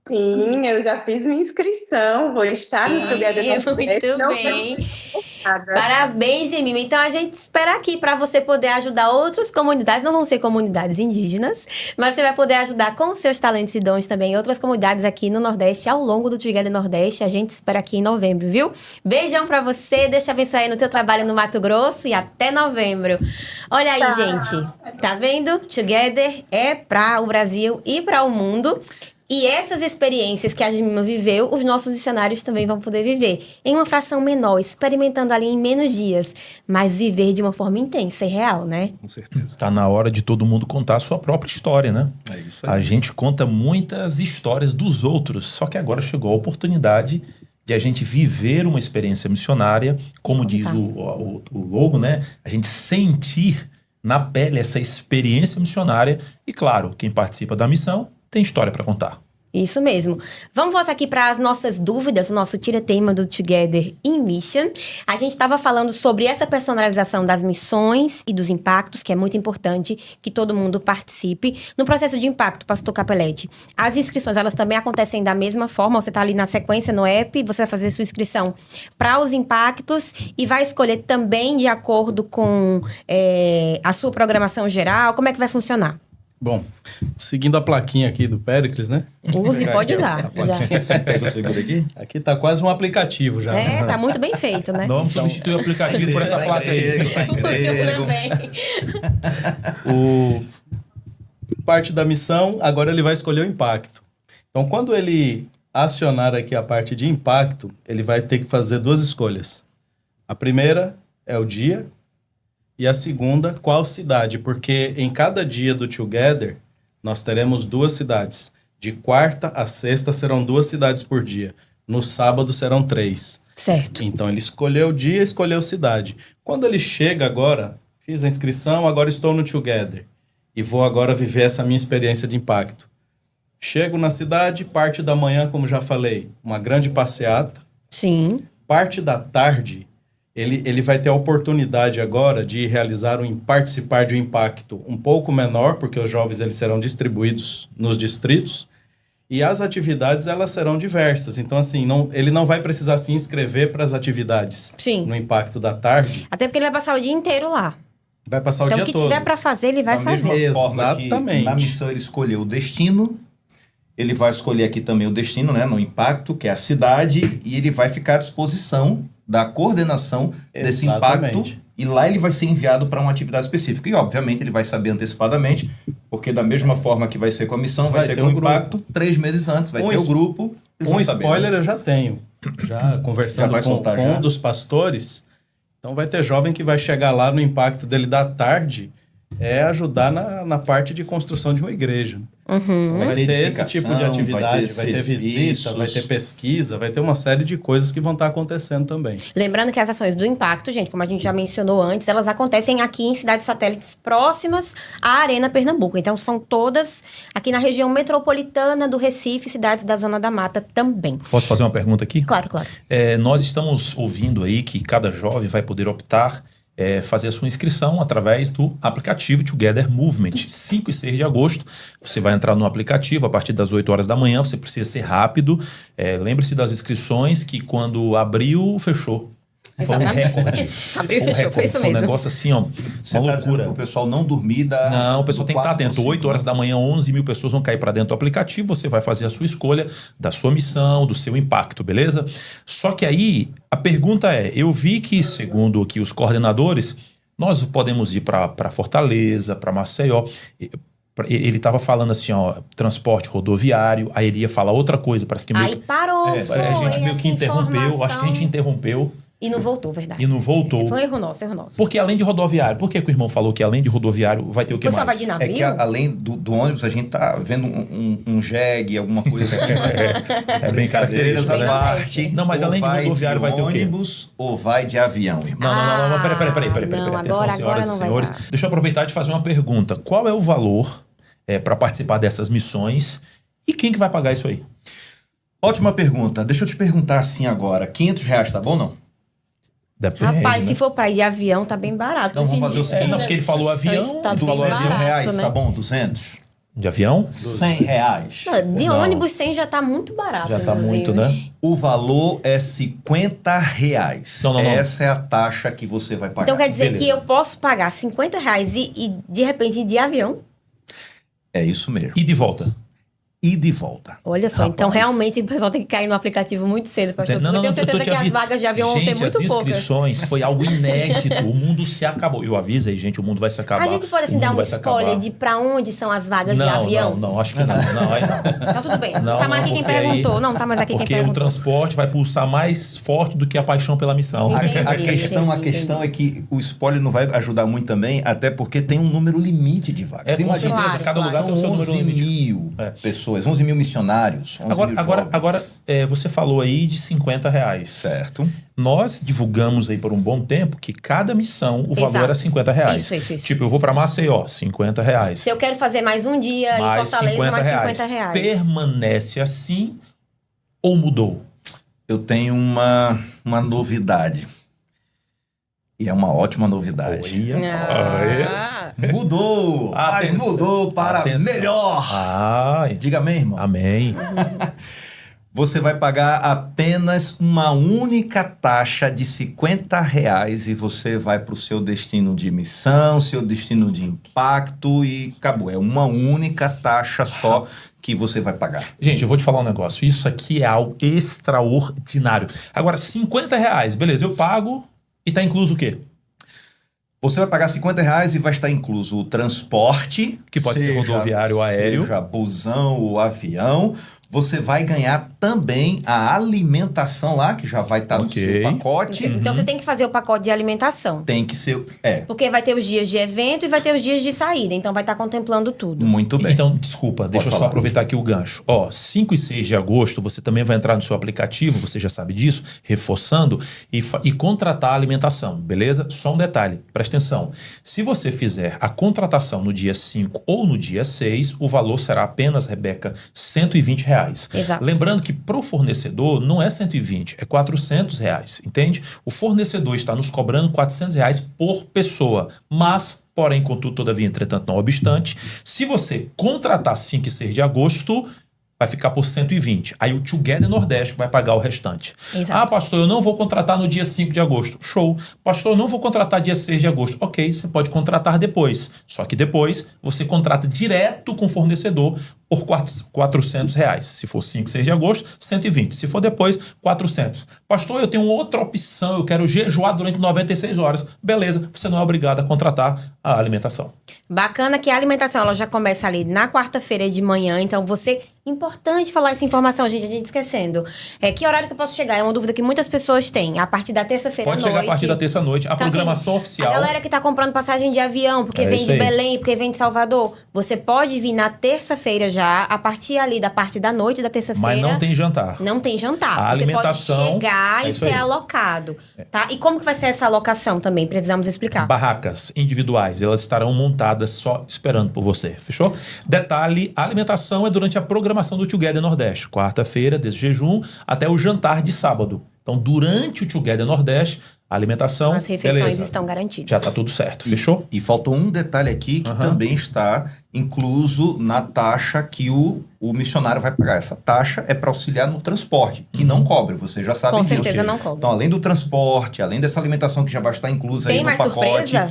Sim, eu já fiz minha inscrição, vou estar no Together Nordeste. Muito bem. Parabéns, Gemima. Então, a gente espera aqui para você poder ajudar outras comunidades. Não vão ser comunidades indígenas, mas você vai poder ajudar com seus talentos e dons também outras comunidades aqui no Nordeste, ao longo do Together Nordeste. A gente espera aqui em novembro, viu? Beijão para você. Deus te abençoe aí no teu trabalho no Mato Grosso e até novembro. Olha aí, gente. Tá vendo? Together é para o Brasil e para o mundo. E essas experiências que a Gemima viveu, os nossos missionários também vão poder viver. Em uma fração menor, experimentando ali em menos dias. Mas viver de uma forma intensa e real, né? Com certeza. Tá na hora de todo mundo contar a sua própria história, né? É isso aí. A gente conta muitas histórias dos outros, só que agora chegou a oportunidade de a gente viver uma experiência missionária, como diz o logo, né? A gente sentir na pele essa experiência missionária. E claro, quem participa da missão tem história para contar. Isso mesmo. Vamos voltar aqui para as nossas dúvidas, o nosso tira-tema do Together in Mission. A gente estava falando sobre essa personalização das missões e dos impactos, que é muito importante que todo mundo participe. No processo de impacto, Pastor Capelletti, as inscrições, elas também acontecem da mesma forma? Você está ali na sequência no app, você vai fazer sua inscrição para os impactos e vai escolher também de acordo com a sua programação geral? Como é que vai funcionar? Bom, seguindo a plaquinha aqui do Péricles, né? Use, pode usar. Pega o seguro aqui. Aqui tá quase um aplicativo já. Tá muito bem feito, né? Não vamos substituir o aplicativo por essa placa aí. Funciona bem. Parte da missão, agora ele vai escolher o impacto. Então, quando ele acionar aqui a parte de impacto, ele vai ter que fazer 2 escolhas. A primeira é o dia e a segunda, qual cidade, porque em cada dia do Together, nós teremos 2 cidades. De quarta a sexta serão 2 cidades por dia. No sábado serão 3. Certo. Então, ele escolheu o dia, escolheu cidade. Quando ele chega agora, fiz a inscrição, agora estou no Together. E vou agora viver essa minha experiência de impacto. Chego na cidade, parte da manhã, como já falei, uma grande passeata. Sim. Parte da tarde, ele vai ter a oportunidade agora de realizar participar de um impacto um pouco menor, porque os jovens eles serão distribuídos nos distritos, e as atividades elas serão diversas. Então, assim, ele não vai precisar se inscrever para as atividades no impacto da tarde. Até porque ele vai passar o dia inteiro lá. Vai passar o dia todo. Então, o que tiver para fazer, ele vai fazer. Exatamente. Na missão ele escolheu o destino, ele vai escolher aqui também o destino, né, no impacto, que é a cidade, e ele vai ficar à disposição da coordenação desse impacto, e lá ele vai ser enviado para uma atividade específica. E, obviamente, ele vai saber antecipadamente, porque da mesma forma que vai ser com a missão, vai ser com o impacto, 3 meses antes, vai ter o grupo. Um spoiler eu já tenho, já conversando com um dos pastores. Então vai ter jovem que vai chegar lá no impacto dele da tarde, ajudar na parte de construção de uma igreja. Então, vai ter esse tipo de atividade, vai ter visita, vai ter pesquisa, vai ter uma série de coisas que vão estar acontecendo também. Lembrando que as ações do impacto, gente, como a gente já mencionou antes, elas acontecem aqui em cidades satélites próximas à Arena Pernambuco. Então, são todas aqui na região metropolitana do Recife, cidades da Zona da Mata também. Posso fazer uma pergunta aqui? Claro, claro. Nós estamos ouvindo aí que cada jovem vai poder optar fazer a sua inscrição através do aplicativo Together Movement. 5 e 6 de agosto, você vai entrar no aplicativo a partir das 8 horas da manhã, você precisa ser rápido. Lembre-se das inscrições que quando abriu, fechou. Foi um recorde. Abriu e fechou, foi isso mesmo. Foi um negócio assim, ó, Você uma tá dizendo loucura. pro pessoal não dormir Não, o pessoal tem que estar atento. 8 horas da manhã, 11 mil pessoas vão cair para dentro do aplicativo. Você vai fazer a sua escolha da sua missão, do seu impacto, beleza? Só que aí, a pergunta eu vi que, segundo aqui os coordenadores, nós podemos ir para Fortaleza, para Maceió. Ele estava falando assim, transporte rodoviário, aí ele ia falar outra coisa, parece que meio Aí parou, foi a gente meio que interrompeu, acho que a gente interrompeu. E não voltou, verdade. E não voltou. Foi erro nosso, erro nosso. Porque além de rodoviário, por que o irmão falou que além de rodoviário vai ter o que mais? Vai de navio? É que além do ônibus, a gente tá vendo um jegue, alguma coisa. Brincadeiras à parte. Não, mas além de rodoviário vai ter o quê? Ônibus ou vai de avião, irmão? Não, peraí. Não, Atenção, agora senhoras e não vai senhores. dar. Deixa eu aproveitar e te fazer uma pergunta. Qual é o valor para participar dessas missões e quem que vai pagar isso aí? Ótima pergunta. Deixa eu te perguntar assim agora. R$500 tá bom ou não? Depende, Rapaz, né? se for pra ir de avião, tá bem barato. Então vamos fazer o seguinte. Não, porque ele falou avião, Tá ele bem falou barato, avião. R$200, né? tá bom? 200? De avião? R$100. Não, de Não. ônibus 100 já tá muito barato. Já tá inclusive. muito, né? O valor é R$50. Não. Essa é a taxa que você vai pagar. Então quer dizer Beleza. que eu posso pagar R$50 e de repente ir de avião? É isso mesmo. E de volta? E de volta. Olha só, Rapaz. então realmente o pessoal tem que cair no aplicativo muito cedo, pastor. Não, Porque eu tenho certeza que as vagas de avião vão ser Gente, muito as poucas. inscrições foi algo inédito. O mundo se acabou. Eu aviso aí, gente, o mundo vai se acabar. A gente pode assim O dar mundo um vai se spoiler acabar. de pra onde são as vagas de avião? Não, acho que não. Não, aí não. Então tudo bem. Não, Não tá mais aqui quem porque aí- perguntou. Não tá mais aqui quem Porque o perguntou. transporte vai pulsar mais forte do que a paixão pela missão. Entendi. A questão é que o spoiler não vai ajudar muito também, até porque tem um número limite de vagas. Com Imagina, certeza, Claro, cada lugar claro. tem o seu são número 11 limite. mil pessoas pessoas, 11 mil missionários, 11 mil jovens. Agora você falou aí de R$50. Certo. Nós divulgamos aí por um bom tempo que cada missão, o valor Exato. era R$50. Isso. Tipo, eu vou para Maceió, R$50. Se eu quero fazer mais um dia em Mais Fortaleza, mais R$50. R$50. Permanece assim ou mudou? Eu tenho uma novidade. E é uma ótima novidade. Ah. Mudou! Mas Atenção. mudou para Atenção. melhor! Ai, Diga amém, irmão. amém. Você vai pagar apenas uma única taxa de R$50 e você vai para o seu destino de missão, seu destino de impacto e acabou. É uma única taxa só que você vai pagar. Gente, eu vou te falar um negócio. Isso aqui é algo extraordinário. Agora, R$50, beleza, eu pago e tá incluso o quê? Você vai pagar R$50 e vai estar incluso o transporte, Que pode ser rodoviário ou aéreo. seja busão ou avião. Você vai ganhar também a alimentação lá, que já vai estar no Ok. seu pacote. Então você tem que fazer o pacote de alimentação. Tem que ser... Porque vai ter os dias de evento e vai ter os dias de saída. Então vai estar contemplando tudo. Muito bem. Então, desculpa, deixa eu só falar. aproveitar aqui o gancho. Ó, 5 e 6 de agosto, você também vai entrar no seu aplicativo, você já sabe disso, reforçando, e contratar a alimentação, beleza? Só um detalhe, presta atenção. Se você fizer a contratação no dia 5 ou no dia 6, o valor será apenas, Rebeca, R$120. Exato. Lembrando que pro fornecedor não é 120, é R$400, entende? O fornecedor está nos cobrando R$400 por pessoa, mas, porém, contudo, todavia, entretanto, não obstante, se você contratar 5 e 6 de agosto, vai ficar por 120. Aí o Together Nordeste vai pagar o restante. Exato. Ah, pastor, eu não vou contratar no dia 5 de agosto. Show. Pastor, eu não vou contratar dia 6 de agosto. Ok, você pode contratar depois. Só que depois você contrata direto com o fornecedor por R$400. Se for 5, 6 de agosto, 120. Se for depois, 400. Pastor, eu tenho outra opção, eu quero jejuar durante 96 horas. Beleza, você não é obrigado a contratar a alimentação. Bacana que a alimentação ela já começa ali na quarta-feira de manhã. Então você... Importante falar essa informação, gente. A gente esquecendo. Que horário que eu posso chegar? É uma dúvida que muitas pessoas têm. A partir da terça-feira à Pode noite. chegar a partir da terça-noite. A Então, programação assim, oficial... A galera que tá comprando passagem de avião, porque É vem isso de aí. Belém, porque vem de Salvador, você pode vir na terça-feira já, a partir ali da parte da noite da terça-feira. Mas não tem jantar. Não tem jantar. A Você alimentação, pode chegar é e isso ser aí. alocado, tá? E como que vai ser essa alocação também? Precisamos explicar. Barracas individuais, elas estarão montadas só esperando por você, fechou? Detalhe, a alimentação é durante a programação do Together Nordeste. Quarta-feira, desde jejum, até o jantar de sábado. Então, durante o Together Nordeste, a alimentação, As refeições beleza, estão garantidas. já tá tudo certo, fechou? E faltou um detalhe aqui que também está incluso na taxa que o missionário vai pagar. Essa taxa é para auxiliar no transporte, que não cobre, você já sabe Com disso. certeza não cobre. Então, além do transporte, além dessa alimentação que já vai estar inclusa Tem aí no mais pacote... surpresa?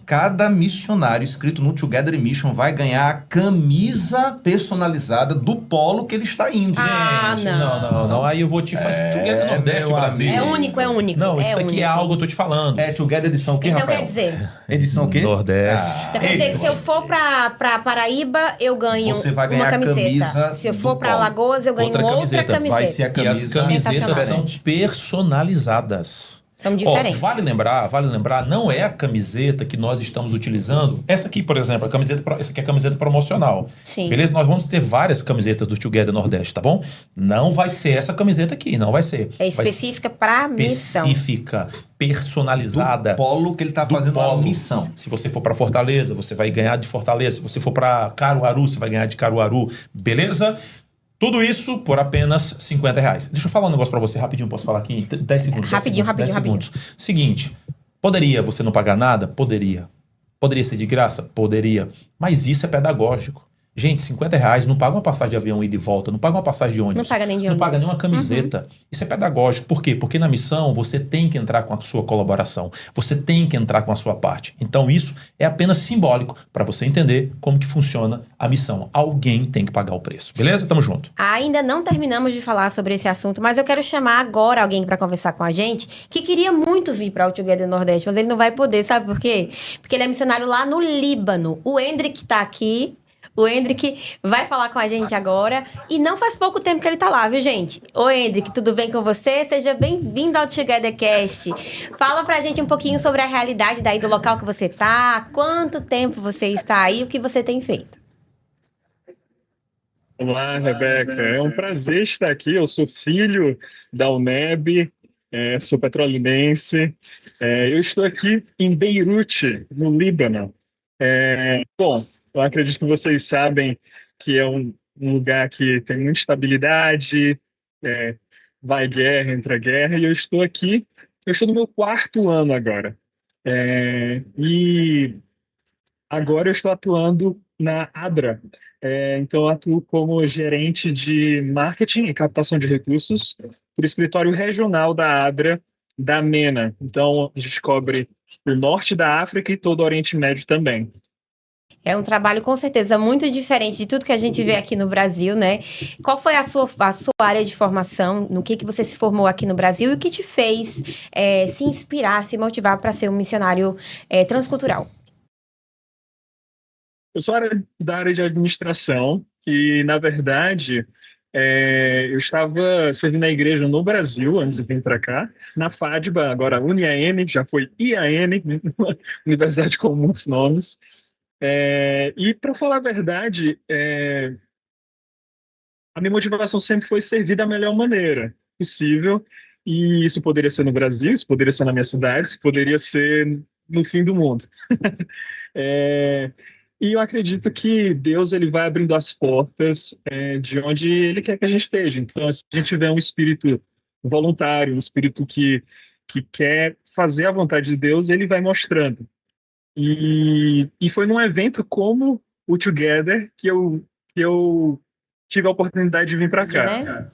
Cada missionário inscrito no Together Mission vai ganhar a camisa personalizada do polo que ele está indo. Ah, Gente, não. não. Aí eu vou te fazer Together Nordeste, meu Brasil. amigo. É único. Não, isso aqui único. é algo que eu tô te falando. É Together edição o quê, Então Rafael? quer dizer... Edição o quê? Nordeste. Então quer dizer que se eu for pra Paraíba, eu ganho Você vai ganhar uma a camiseta. camisa Se eu for do pra polo. Alagoas, eu ganho outra camiseta. Vai ser a E as camisa camisetas são diferente. personalizadas. São diferentes. Vale lembrar, não é a camiseta que nós estamos utilizando. Essa aqui, por exemplo, essa aqui é a camiseta promocional. Sim. Beleza? Nós vamos ter várias camisetas do Together Nordeste, tá bom? Não vai ser essa camiseta aqui, não vai ser. É Vai específica pra missão. Específica, personalizada. Do polo que ele está do fazendo a polo. missão. Se você for para Fortaleza, você vai ganhar de Fortaleza. Se você for para Caruaru, você vai ganhar de Caruaru. Beleza? Tudo isso por apenas R$50. Deixa eu falar um negócio para você rapidinho. Posso falar aqui em 10 segundos? Rapidinho. 10 segundos. Seguinte, poderia você não pagar nada? Poderia. Poderia ser de graça? Poderia. Mas isso é pedagógico. Gente, R$50 não paga uma passagem de avião ida e volta, não paga uma passagem de ônibus. Não paga nem de Não ônibus. paga nem uma camiseta. Isso é pedagógico. Por quê? Porque na missão você tem que entrar com a sua colaboração. Você tem que entrar com a sua parte. Então isso é apenas simbólico para você entender como que funciona a missão. Alguém tem que pagar o preço. Beleza? Tamo junto. Ainda não terminamos de falar sobre esse assunto, mas eu quero chamar agora alguém para conversar com a gente que queria muito vir para o Together Nordeste, mas ele não vai poder, sabe por quê? Porque ele é missionário lá no Líbano. O Hendrick tá aqui. O Hendrick vai falar com a gente agora. E não faz pouco tempo que ele tá lá, viu, gente? Ô, Hendrick, tudo bem com você? Seja bem-vindo ao Togethercast. Fala pra gente um pouquinho sobre a realidade daí do local que você tá. Quanto tempo você está aí? O que você tem feito? Olá, Rebeca. É um prazer estar aqui. Eu sou filho da UNEB, sou petrolinense. Eu estou aqui em Beirute, no Líbano. Bom, eu acredito que vocês sabem que é um lugar que tem muita estabilidade, é, vai guerra, entra guerra, e eu estou aqui. Eu estou no meu quarto ano agora. E agora eu estou atuando na Adra. Então, eu atuo como gerente de marketing e captação de recursos para o escritório regional da Adra, da MENA. Então, a gente cobre o norte da África e todo o Oriente Médio também. É um trabalho com certeza muito diferente de tudo que a gente vê aqui no Brasil, né? Qual foi a sua área de formação? No que você se formou aqui no Brasil e o que te fez se inspirar, se motivar para ser um missionário transcultural? Eu sou da área de administração e, na verdade, eu estava servindo na igreja no Brasil antes de vir para cá, na FADBA, agora UniAN, já foi IAN, Universidade com muitos nomes. E, para falar a verdade, a minha motivação sempre foi servir da melhor maneira possível. E isso poderia ser no Brasil, isso poderia ser na minha cidade, isso poderia ser no fim do mundo. É, e eu acredito que Deus ele vai abrindo as portas de onde Ele quer que a gente esteja. Então, se a gente tiver um espírito voluntário, um espírito que quer fazer a vontade de Deus, Ele vai mostrando. E foi num evento como o Together que eu tive a oportunidade de vir para cá. Né?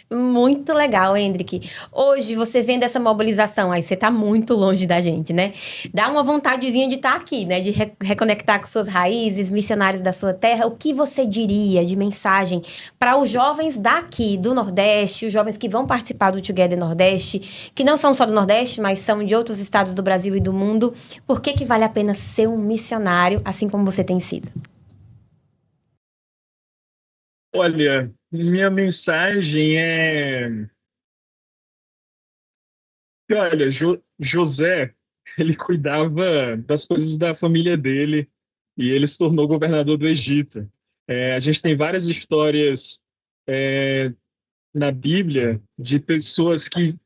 Muito legal, Hendrik. Hoje, você vendo essa mobilização, aí você tá muito longe da gente, né? Dá uma vontadezinha de estar aqui, né? De reconectar com suas raízes, missionários da sua terra. O que você diria de mensagem para os jovens daqui, do Nordeste, os jovens que vão participar do Together Nordeste, que não são só do Nordeste, mas são de outros estados do Brasil e do mundo? Por que que vale a pena ser um missionário, assim como você tem sido? Olha, minha mensagem é que, olha, José, ele cuidava das coisas da família dele e ele se tornou governador do Egito. A gente tem várias histórias na Bíblia de pessoas que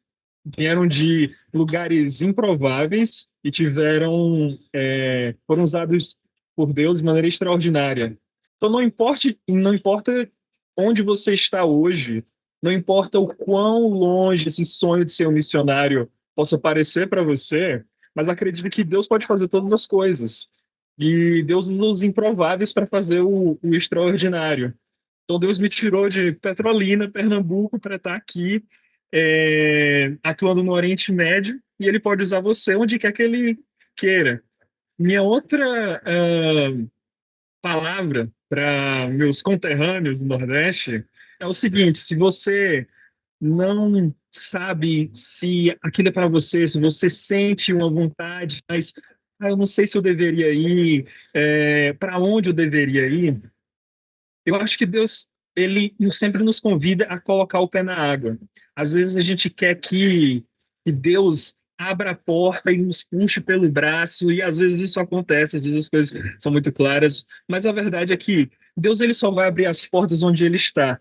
vieram de lugares improváveis e foram usados por Deus de maneira extraordinária. Então não importa onde você está hoje, não importa o quão longe esse sonho de ser um missionário possa parecer para você, mas acredite que Deus pode fazer todas as coisas. E Deus usa os improváveis para fazer o extraordinário. Então Deus me tirou de Petrolina, Pernambuco, para estar aqui atuando no Oriente Médio, e Ele pode usar você onde quer que Ele queira. Minha outra palavra para meus conterrâneos do Nordeste é o seguinte: se você não sabe se aquilo é para você, se você sente uma vontade, mas eu não sei se eu deveria ir, para onde eu deveria ir, eu acho que Deus, ele sempre nos convida a colocar o pé na água. Às vezes a gente quer que Deus abra a porta e nos puxe pelo braço, e às vezes isso acontece, às vezes as coisas são muito claras, mas a verdade é que Deus ele só vai abrir as portas onde ele está.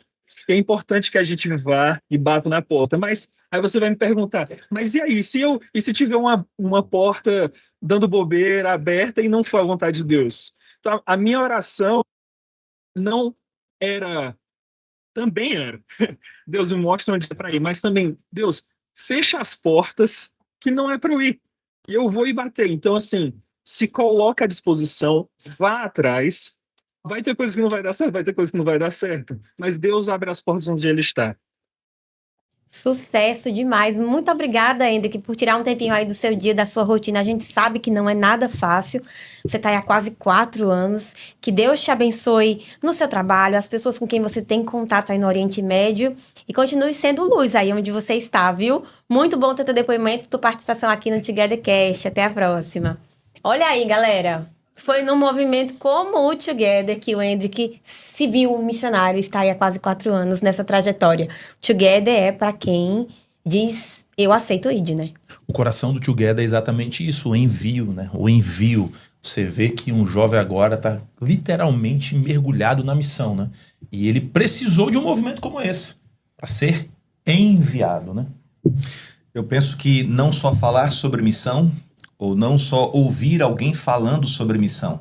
É importante que a gente vá e bata na porta, mas aí você vai me perguntar, mas e aí, se tiver uma porta dando bobeira, aberta e não for a vontade de Deus? Então, a minha oração não era, também era, Deus me mostra onde é para ir, mas também, Deus, fecha as portas que não é para eu ir. E eu vou ir bater. Então, assim, se coloca à disposição, vá atrás. Vai ter coisa que não vai dar certo, vai ter coisa que não vai dar certo. Mas Deus abre as portas onde Ele está. Sucesso demais. Muito obrigada, Hendrik, por tirar um tempinho aí do seu dia, da sua rotina. A gente sabe que não é nada fácil. Você está aí há quase 4 anos. Que Deus te abençoe no seu trabalho, as pessoas com quem você tem contato aí no Oriente Médio. E continue sendo luz aí onde você está, viu? Muito bom ter teu depoimento, tua participação aqui no Togethercast. Até a próxima. Olha aí, galera. Foi num movimento como o Together que o Hendrik se viu um missionário, está aí há quase 4 anos nessa trajetória. Together é para quem diz, eu aceito o ID, né? O coração do Together é exatamente isso, o envio, né? O envio. Você vê que um jovem agora está literalmente mergulhado na missão, né? E ele precisou de um movimento como esse para ser enviado, né? Eu penso que não só falar sobre missão, ou não só ouvir alguém falando sobre missão.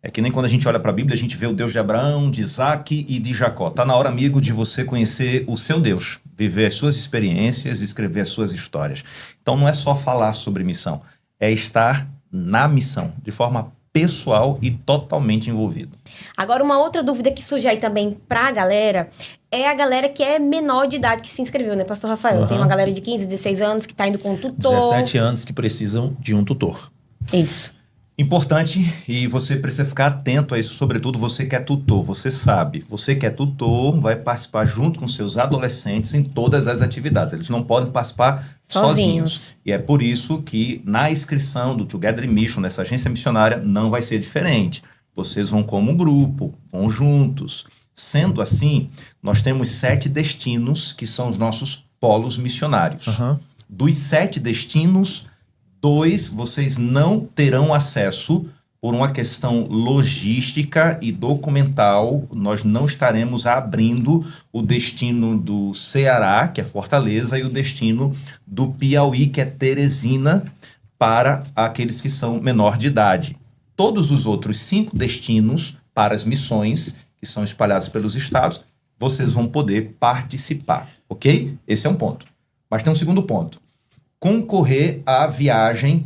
É que nem quando a gente olha para a Bíblia, a gente vê o Deus de Abraão, de Isaac e de Jacó. Está na hora, amigo, de você conhecer o seu Deus, viver as suas experiências, escrever as suas histórias. Então não é só falar sobre missão, é estar na missão, de forma pessoal e totalmente envolvido. Agora, uma outra dúvida que surge aí também pra galera é a galera que é menor de idade que se inscreveu, né, Pastor Rafael? Uhum. Tem uma galera de 15, 16 anos que tá indo com um tutor. 17 anos que precisam de um tutor. Isso. Importante, e você precisa ficar atento a isso, sobretudo você que é tutor, você sabe, você que é tutor vai participar junto com seus adolescentes em todas as atividades, eles não podem participar sozinhos. E é por isso que na inscrição do Together Mission, nessa agência missionária, não vai ser diferente. Vocês vão como um grupo, vão juntos. Sendo assim, nós temos 7 destinos que são os nossos polos missionários. Uhum. Dos 7 destinos, 2 vocês não terão acesso por uma questão logística e documental. Nós não estaremos abrindo o destino do Ceará, que é Fortaleza, e o destino do Piauí, que é Teresina, para aqueles que são menor de idade. Todos os outros 5 destinos para as missões, que são espalhados pelos estados, vocês vão poder participar, ok? Esse é um ponto. Mas tem um segundo ponto. Concorrer à viagem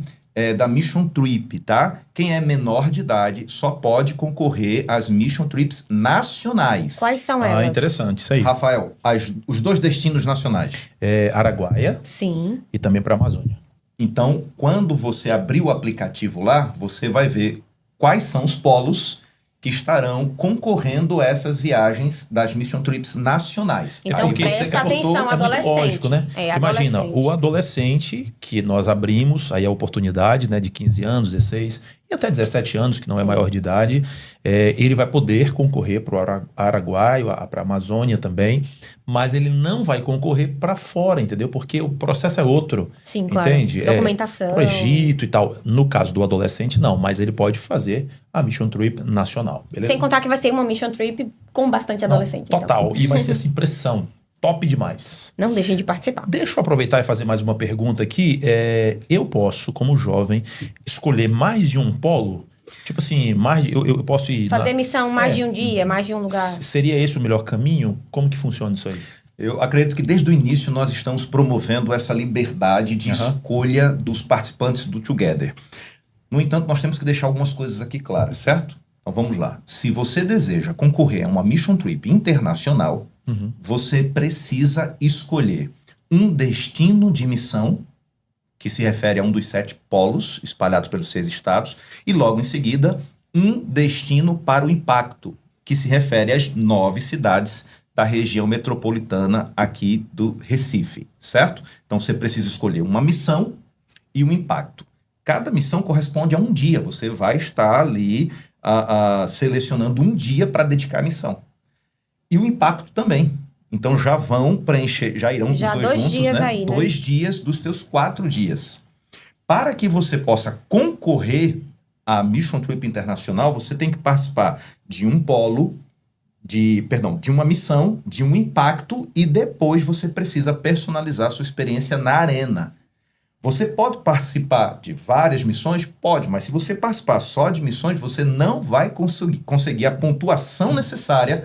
da Mission Trip, tá? Quem é menor de idade só pode concorrer às Mission Trips nacionais. Quais são elas? Ah, interessante, isso aí. Rafael, os 2 destinos nacionais. Araguaia Sim. e também para a Amazônia. Então, quando você abrir o aplicativo lá, você vai ver quais são os polos que estarão concorrendo a essas viagens das Mission Trips nacionais. Então, porque isso presta é muito atenção, adolescente. lógico, né? Imagina, adolescente. o adolescente que nós abrimos aí a oportunidade, né, de 15 anos, 16 e até 17 anos, que não é maior de idade, ele vai poder concorrer para o Araguaia, para a Amazônia também, mas ele não vai concorrer para fora, entendeu? Porque o processo é outro. Sim, claro. Entende? Documentação. Para o Egito e tal. No caso do adolescente, não, mas ele pode fazer a Mission Trip nacional, beleza? Sem contar que vai ser uma mission trip com bastante adolescente. Não, total. Então. E vai ser assim, pressão. Top demais. Não deixem de participar. Deixa eu aproveitar e fazer mais uma pergunta aqui. Eu posso, como jovem, escolher mais de um polo? Tipo assim, eu posso ir... Fazer missão mais de um dia, mais de um lugar. Seria esse o melhor caminho? Como que funciona isso aí? Eu acredito que desde o início nós estamos promovendo essa liberdade de escolha dos participantes do Together. No entanto, nós temos que deixar algumas coisas aqui claras, certo? Então vamos lá. Se você deseja concorrer a uma Mission Trip internacional, você precisa escolher um destino de missão, que se refere a um dos 7 polos espalhados pelos 6 estados, e logo em seguida, um destino para o impacto, que se refere às 9 cidades da região metropolitana aqui do Recife, certo? Então você precisa escolher uma missão e um impacto. Cada missão corresponde a um dia. Você vai estar ali selecionando um dia para dedicar a missão. E o impacto também. Então já vão preencher, já irão os 2 juntos, dias né? aí, né? 2 dias dos teus 4 dias. Para que você possa concorrer à Mission Trip Internacional, você tem que participar de um polo, de uma missão, de um impacto, e depois você precisa personalizar a sua experiência na arena. Você pode participar de várias missões? Pode, mas se você participar só de missões, você não vai conseguir a pontuação necessária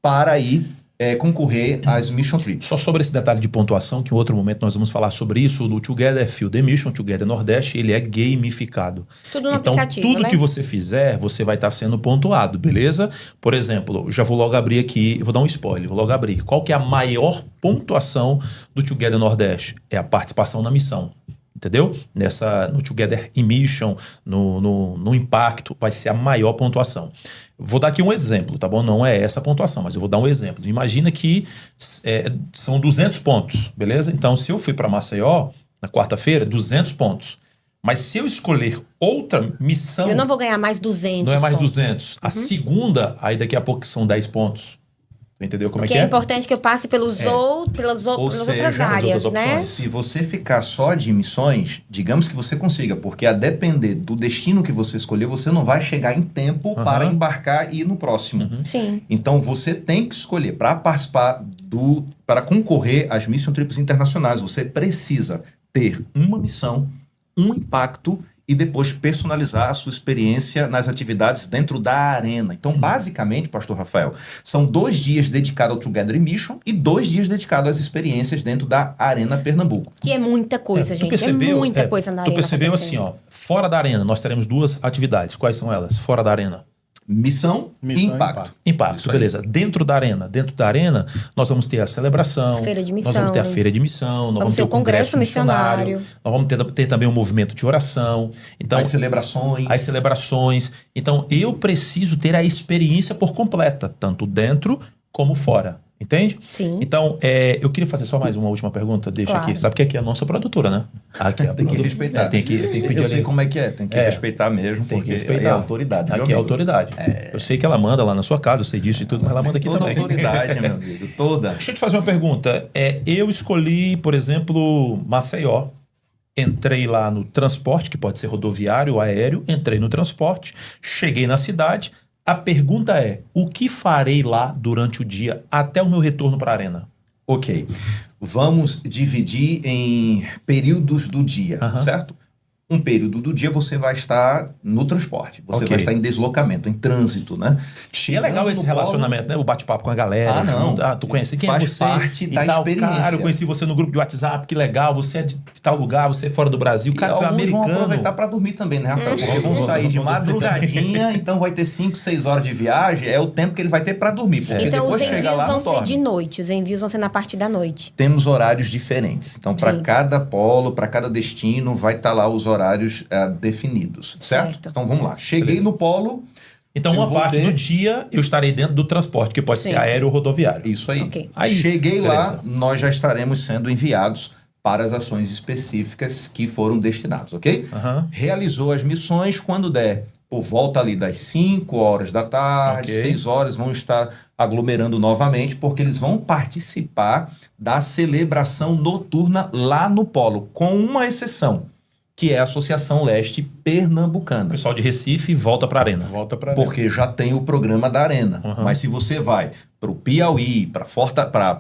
para ir concorrer às Mission Trips. Só sobre esse detalhe de pontuação, que em outro momento nós vamos falar sobre isso, o Together Field the Mission, Together Nordeste, ele é gamificado. Tudo no então, aplicativo, tudo né? que você fizer, você vai estar sendo pontuado, beleza? Por exemplo, já vou logo abrir aqui, vou dar um spoiler, vou logo abrir. Qual que é a maior pontuação do Together Nordeste? É a participação na missão. Entendeu? No Together Mission, no Impacto, vai ser a maior pontuação. Vou dar aqui um exemplo, tá bom? Não é essa a pontuação, mas eu vou dar um exemplo. Imagina que são 200 pontos, beleza? Então, se eu fui para Maceió, na quarta-feira, 200 pontos. Mas se eu escolher outra missão... Eu não vou ganhar mais 200 Não é mais pontos. 200. A segunda, aí daqui a pouco são 10 pontos. Tu entendeu como Porque é que é é? importante que eu passe pelas Ou outras seja, áreas, outras né? opções. Se você ficar só de missões, digamos que você consiga, porque a depender do destino que você escolher, você não vai chegar em tempo para embarcar e ir no próximo. Sim. Então você tem que escolher para participar para concorrer às Mission Trips internacionais, você precisa ter uma missão, um impacto e depois personalizar a sua experiência nas atividades dentro da arena. Então, basicamente, Pastor Rafael, são 2 dias dedicados ao Together Mission e 2 dias dedicados às experiências dentro da Arena Pernambuco. Que é muita coisa, gente. É muita coisa na Tu arena. percebeu assim, acontecendo. ó, fora da arena, nós teremos 2 atividades. Quais são elas? Fora da arena. Missão e Missão e impacto. Impacto, Isso aí. beleza. Dentro da arena, nós vamos ter a celebração. Feira de Nós vamos ter a missões. feira de missão. Nós vamos ter ter o congresso missionário. missionário. Nós vamos ter também um movimento de oração. Então, As celebrações. as celebrações. Então, eu preciso ter a experiência por completa, tanto dentro como fora. Entende? Sim. Então, eu queria fazer só mais uma última pergunta. Deixa Claro. aqui. Sabe que aqui é a nossa produtora, né? Aqui é a Tem que produ- respeitar. tem que pedir Eu sei ali. como é que é, tem que respeitar mesmo, Tem porque que respeitar. é autoridade. viu, Aqui é amigo? autoridade. Eu sei que ela manda lá na sua casa, eu sei disso e tudo, mas ela manda aqui Toda também. autoridade, meu amigo, toda. Deixa eu te fazer uma pergunta. Eu escolhi, por exemplo, Maceió. Entrei lá no transporte, que pode ser rodoviário ou aéreo. Entrei no transporte, cheguei na cidade. A pergunta é, o que farei lá durante o dia até o meu retorno para a arena? Ok. Vamos dividir em períodos do dia, Aham. certo? Um período do dia você vai estar no transporte, você Ok. vai estar em deslocamento, em trânsito, né? E é legal esse no polo- relacionamento, né? O bate-papo com a galera. Ah, não. junto. Tu conhece quem Faz é você? parte e da tal. experiência. Cara, eu conheci você no grupo de WhatsApp, que legal. Você é de tal lugar, você é fora do Brasil. Cara, tu é alguns vão americano. aproveitar para dormir também, né, Rafael? Porque vão sair de madrugadinha, então vai ter 5, 6 horas de viagem, é o tempo que ele vai ter para dormir, porque Então, os depois chegar envios lá vão não ser dorme. de noite. Os envios vão ser na parte da noite. Temos horários diferentes. Então, para Sim. cada polo, para cada destino, vai estar lá os horários definidos, certo? Certo. Então, vamos lá. Cheguei no polo, Então, Eu uma vou parte ter- do dia eu estarei dentro do transporte, que pode Sim. ser aéreo ou rodoviário. isso aí. Ok. Aí, Cheguei beleza. lá, nós já estaremos sendo enviados para as ações específicas que foram destinados, ok? Aham. Realizou as missões, quando der por volta ali das 5 horas da tarde, Ok. 6 horas, vão estar aglomerando novamente, porque eles vão participar da celebração noturna lá no polo, com uma exceção, que é a Associação Leste O Pernambucana. pessoal de Recife volta para a arena. Volta para Porque já tem o programa da Arena. Uhum. Mas se você vai para o Piauí, para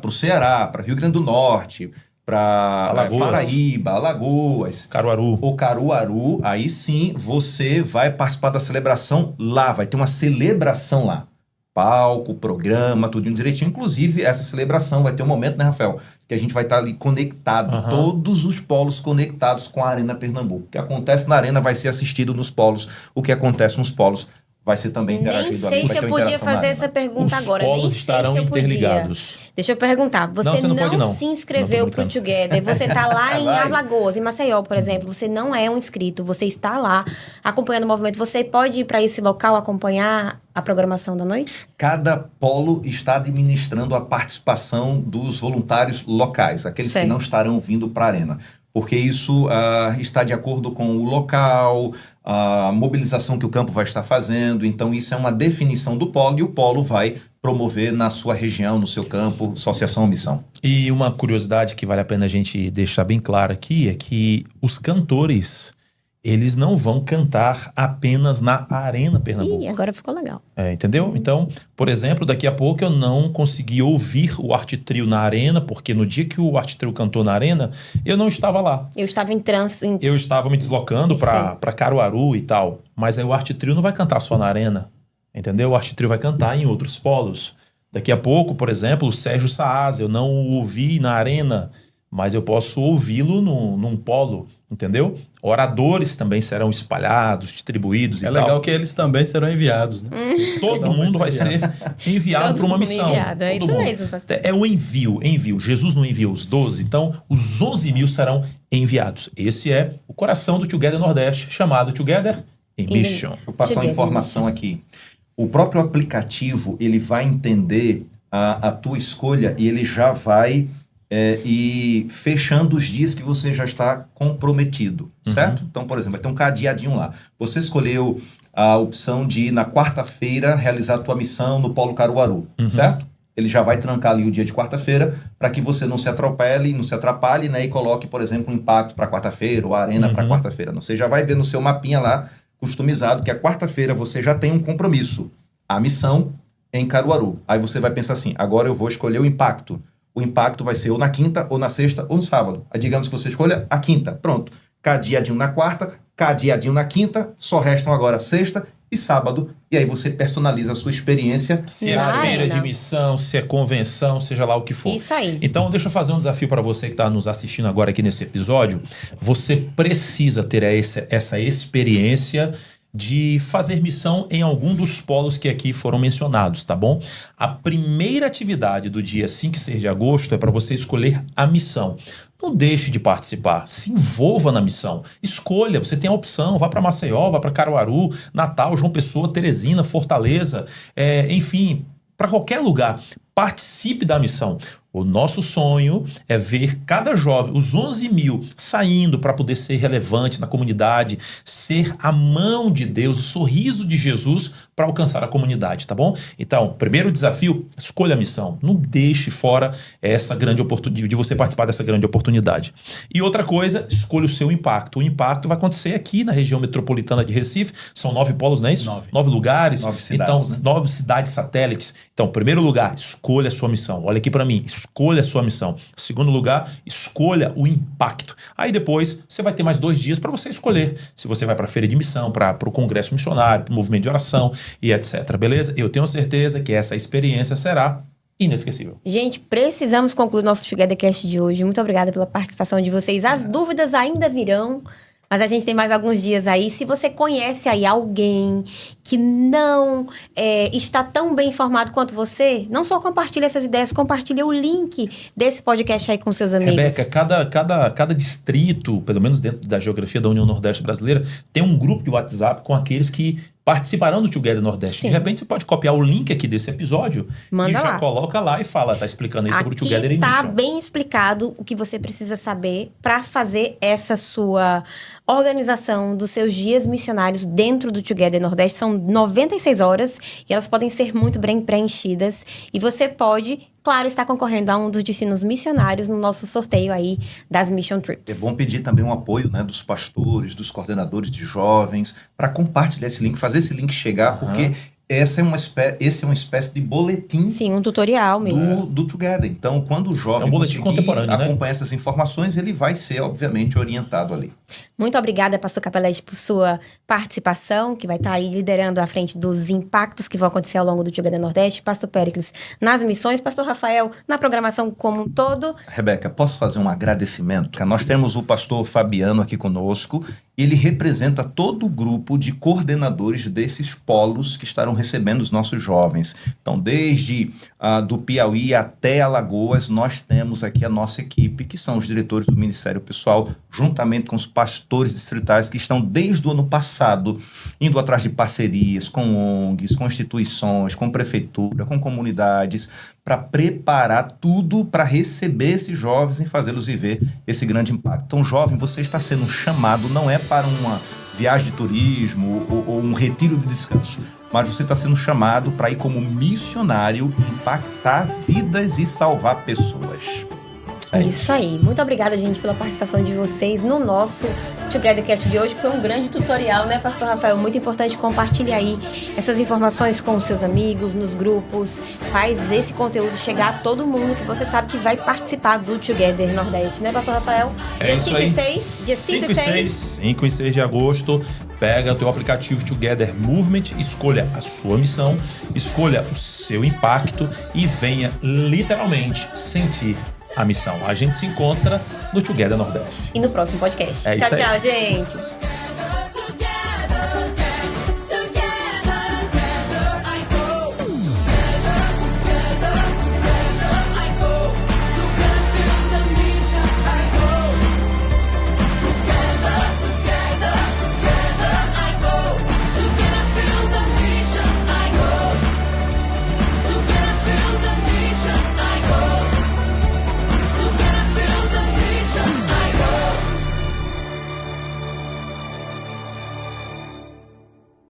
o Ceará, para Rio Grande do Norte, para Alagoas. Paraíba, Alagoas, Caruaru. ou Caruaru, aí sim você vai participar da celebração lá. Vai ter uma celebração lá. Palco, programa, tudinho direitinho. Inclusive, essa celebração vai ter um momento, né, Rafael? Que a gente vai estar ali conectado, Aham. todos os polos conectados com a Arena Pernambuco. O que acontece na Arena vai ser assistido nos polos. O que acontece nos polos vai ser também Nem interagido ali. sei Vai se ter eu uma podia interação na fazer Arena. essa pergunta Os agora. Nem polos sei estarão se eu podia. interligados. Deixa eu perguntar. Você Não, você não pode, não. se inscreveu Não, tô pro Together. Você tá lá em Vai. Alagoas, em Maceió, por exemplo. Você não é um inscrito. Você está lá acompanhando o movimento. Você pode ir para esse local acompanhar a programação da noite? Cada polo está administrando a participação dos voluntários locais, aqueles Certo. que não estarão vindo para a Arena. Porque isso está de acordo com o local, a mobilização que o campo vai estar fazendo. Então, isso é uma definição do polo e o polo vai promover na sua região, no seu campo, associação ou missão. E uma curiosidade que vale a pena a gente deixar bem clara aqui é que os cantores, eles não vão cantar apenas na Arena Pernambuco. Ih, agora ficou legal. Entendeu? Então, por exemplo, daqui a pouco eu não consegui ouvir o Arte Trio na Arena, porque no dia que o Arte Trio cantou na Arena, eu não estava lá. Eu estava em trânsito. Eu estava me deslocando Isso. para Caruaru e tal. Mas aí o Arte Trio não vai cantar só na Arena. Entendeu? O Arte Trio vai cantar em outros polos. Daqui a pouco, por exemplo, o Sérgio Saaz, eu não o ouvi na Arena, mas eu posso ouvi-lo num polo. Entendeu? Oradores também serão espalhados, distribuídos e É tal. legal que eles também serão enviados, né? Todo Cada um mundo vai vai ser enviado Todo para uma mundo missão. enviado, é Todo isso mundo. mesmo, pastor. É o envio. Jesus não enviou os 12, então os 11 mil serão enviados. Esse é o coração do Together Nordeste, chamado Together in Mission. Deixa eu passar uma Cheguei, informação aqui. O próprio aplicativo, ele vai entender a tua escolha e ele já vai ir fechando os dias que você já está comprometido, certo? Então, por exemplo, vai ter um cadeadinho lá. Você escolheu a opção de ir na quarta-feira realizar a tua missão no Polo Caruaru, certo? ele já vai trancar ali o dia de quarta-feira para que você não se atropele, não se atrapalhe, né? E coloque, por exemplo, um impacto para quarta-feira ou a arena para quarta-feira. Você já vai ver no seu mapinha lá, customizado, que a quarta-feira você já tem um compromisso. A missão em Caruaru. Aí você vai pensar assim, agora eu vou escolher o impacto. O impacto vai ser ou na quinta, ou na sexta, ou no sábado. Aí digamos que você escolha a quinta. Pronto. Cadeadinho na quarta, cadeadinho na quinta, só restam agora sexta e sábado, e aí você personaliza a sua experiência. Se é feira de missão, se é convenção, seja lá o que for. Isso aí. Então, deixa eu fazer um desafio para você que está nos assistindo agora aqui nesse episódio. Você precisa ter essa experiência de fazer missão em algum dos polos que aqui foram mencionados, tá bom? A primeira atividade do dia 5 e 6 de agosto é para você escolher a missão. Não deixe de participar, se envolva na missão. Escolha, você tem a opção, vá para Maceió, vá para Caruaru, Natal, João Pessoa, Teresina, Fortaleza, enfim, para qualquer lugar. Participe da missão. O nosso sonho é ver cada jovem, os 11 mil, saindo para poder ser relevante na comunidade, ser a mão de Deus, o sorriso de Jesus para alcançar a comunidade, tá bom? Então, primeiro desafio, escolha a missão. Não deixe fora essa grande oportunidade, de você participar dessa grande oportunidade. E outra coisa, escolha o seu impacto. O impacto vai acontecer aqui na região metropolitana de Recife. São 9 polos, não é isso? 9 lugares. 9 cidades, então, né? 9 cidades satélites. Então, primeiro lugar, escolha a sua missão. Olha aqui para mim, escolha a sua missão. Segundo lugar, escolha o impacto. Aí depois, você vai ter mais 2 dias para você escolher se você vai para a feira de missão, para o congresso missionário, para o movimento de oração e etc. Beleza? Eu tenho certeza que essa experiência será inesquecível. Gente, precisamos concluir nosso TogetherCast de hoje. Muito obrigada pela participação de vocês. As dúvidas ainda virão, mas a gente tem mais alguns dias aí. Se você conhece aí alguém que não está tão bem informado quanto você, não só compartilhe essas ideias, compartilhe o link desse podcast aí com seus amigos. Rebeca, cada distrito, pelo menos dentro da geografia da União Nordeste Brasileira, tem um grupo de WhatsApp com aqueles que participarão do Together Nordeste. Sim. De repente, você pode copiar o link aqui desse episódio Manda e já lá. Coloca lá e fala, tá explicando aí sobre o Together Aqui tá Mission. bem explicado o que você precisa saber para fazer essa sua organização dos seus dias missionários dentro do Together Nordeste. São 96 horas e elas podem ser muito bem preenchidas. E você pode, claro, estar concorrendo a um dos destinos missionários no nosso sorteio aí das Mission Trips. É bom pedir também um apoio, né, dos pastores, dos coordenadores de jovens, para compartilhar esse link, fazer esse link chegar, porque esse é uma espécie de boletim. Sim, um tutorial mesmo. Do Together. Então, quando o jovem É um boletim conseguir contemporâneo, né? acompanhar essas informações, ele vai ser, obviamente, orientado ali. Muito obrigada, Pastor Capelletti, por sua participação, que vai estar aí liderando à frente dos impactos que vão acontecer ao longo do Together Nordeste. Pastor Péricles nas missões, Pastor Rafael na programação como um todo. Rebeca, posso fazer um agradecimento? Nós temos o pastor Fabiano aqui conosco. Ele representa todo o grupo de coordenadores desses polos que estarão recebendo os nossos jovens. Então, desde do Piauí até Alagoas, nós temos aqui a nossa equipe, que são os diretores do Ministério Pessoal, juntamente com os pastores distritais que estão desde o ano passado indo atrás de parcerias com ONGs, com instituições, com prefeitura, com comunidades, para preparar tudo para receber esses jovens e fazê-los viver esse grande impacto. Então, jovem, você está sendo chamado, não é para uma viagem de turismo ou um retiro de descanso, mas você está sendo chamado para ir como missionário, impactar vidas e salvar pessoas. É isso aí. Muito obrigada, gente, pela participação de vocês no nosso TogetherCast de hoje, que foi um grande tutorial, né, Pastor Rafael? Muito importante. Compartilhe aí essas informações com os seus amigos, nos grupos. Faz esse conteúdo chegar a todo mundo que você sabe que vai participar do Together Nordeste, né, Pastor Rafael? É isso aí. Dia 5 e 6 de agosto. Pega o teu aplicativo Together Movement, escolha a sua missão, escolha o seu impacto e venha literalmente sentir a missão. A gente se encontra no Together Nordeste. E no próximo podcast. É isso Tchau, aí. tchau, gente.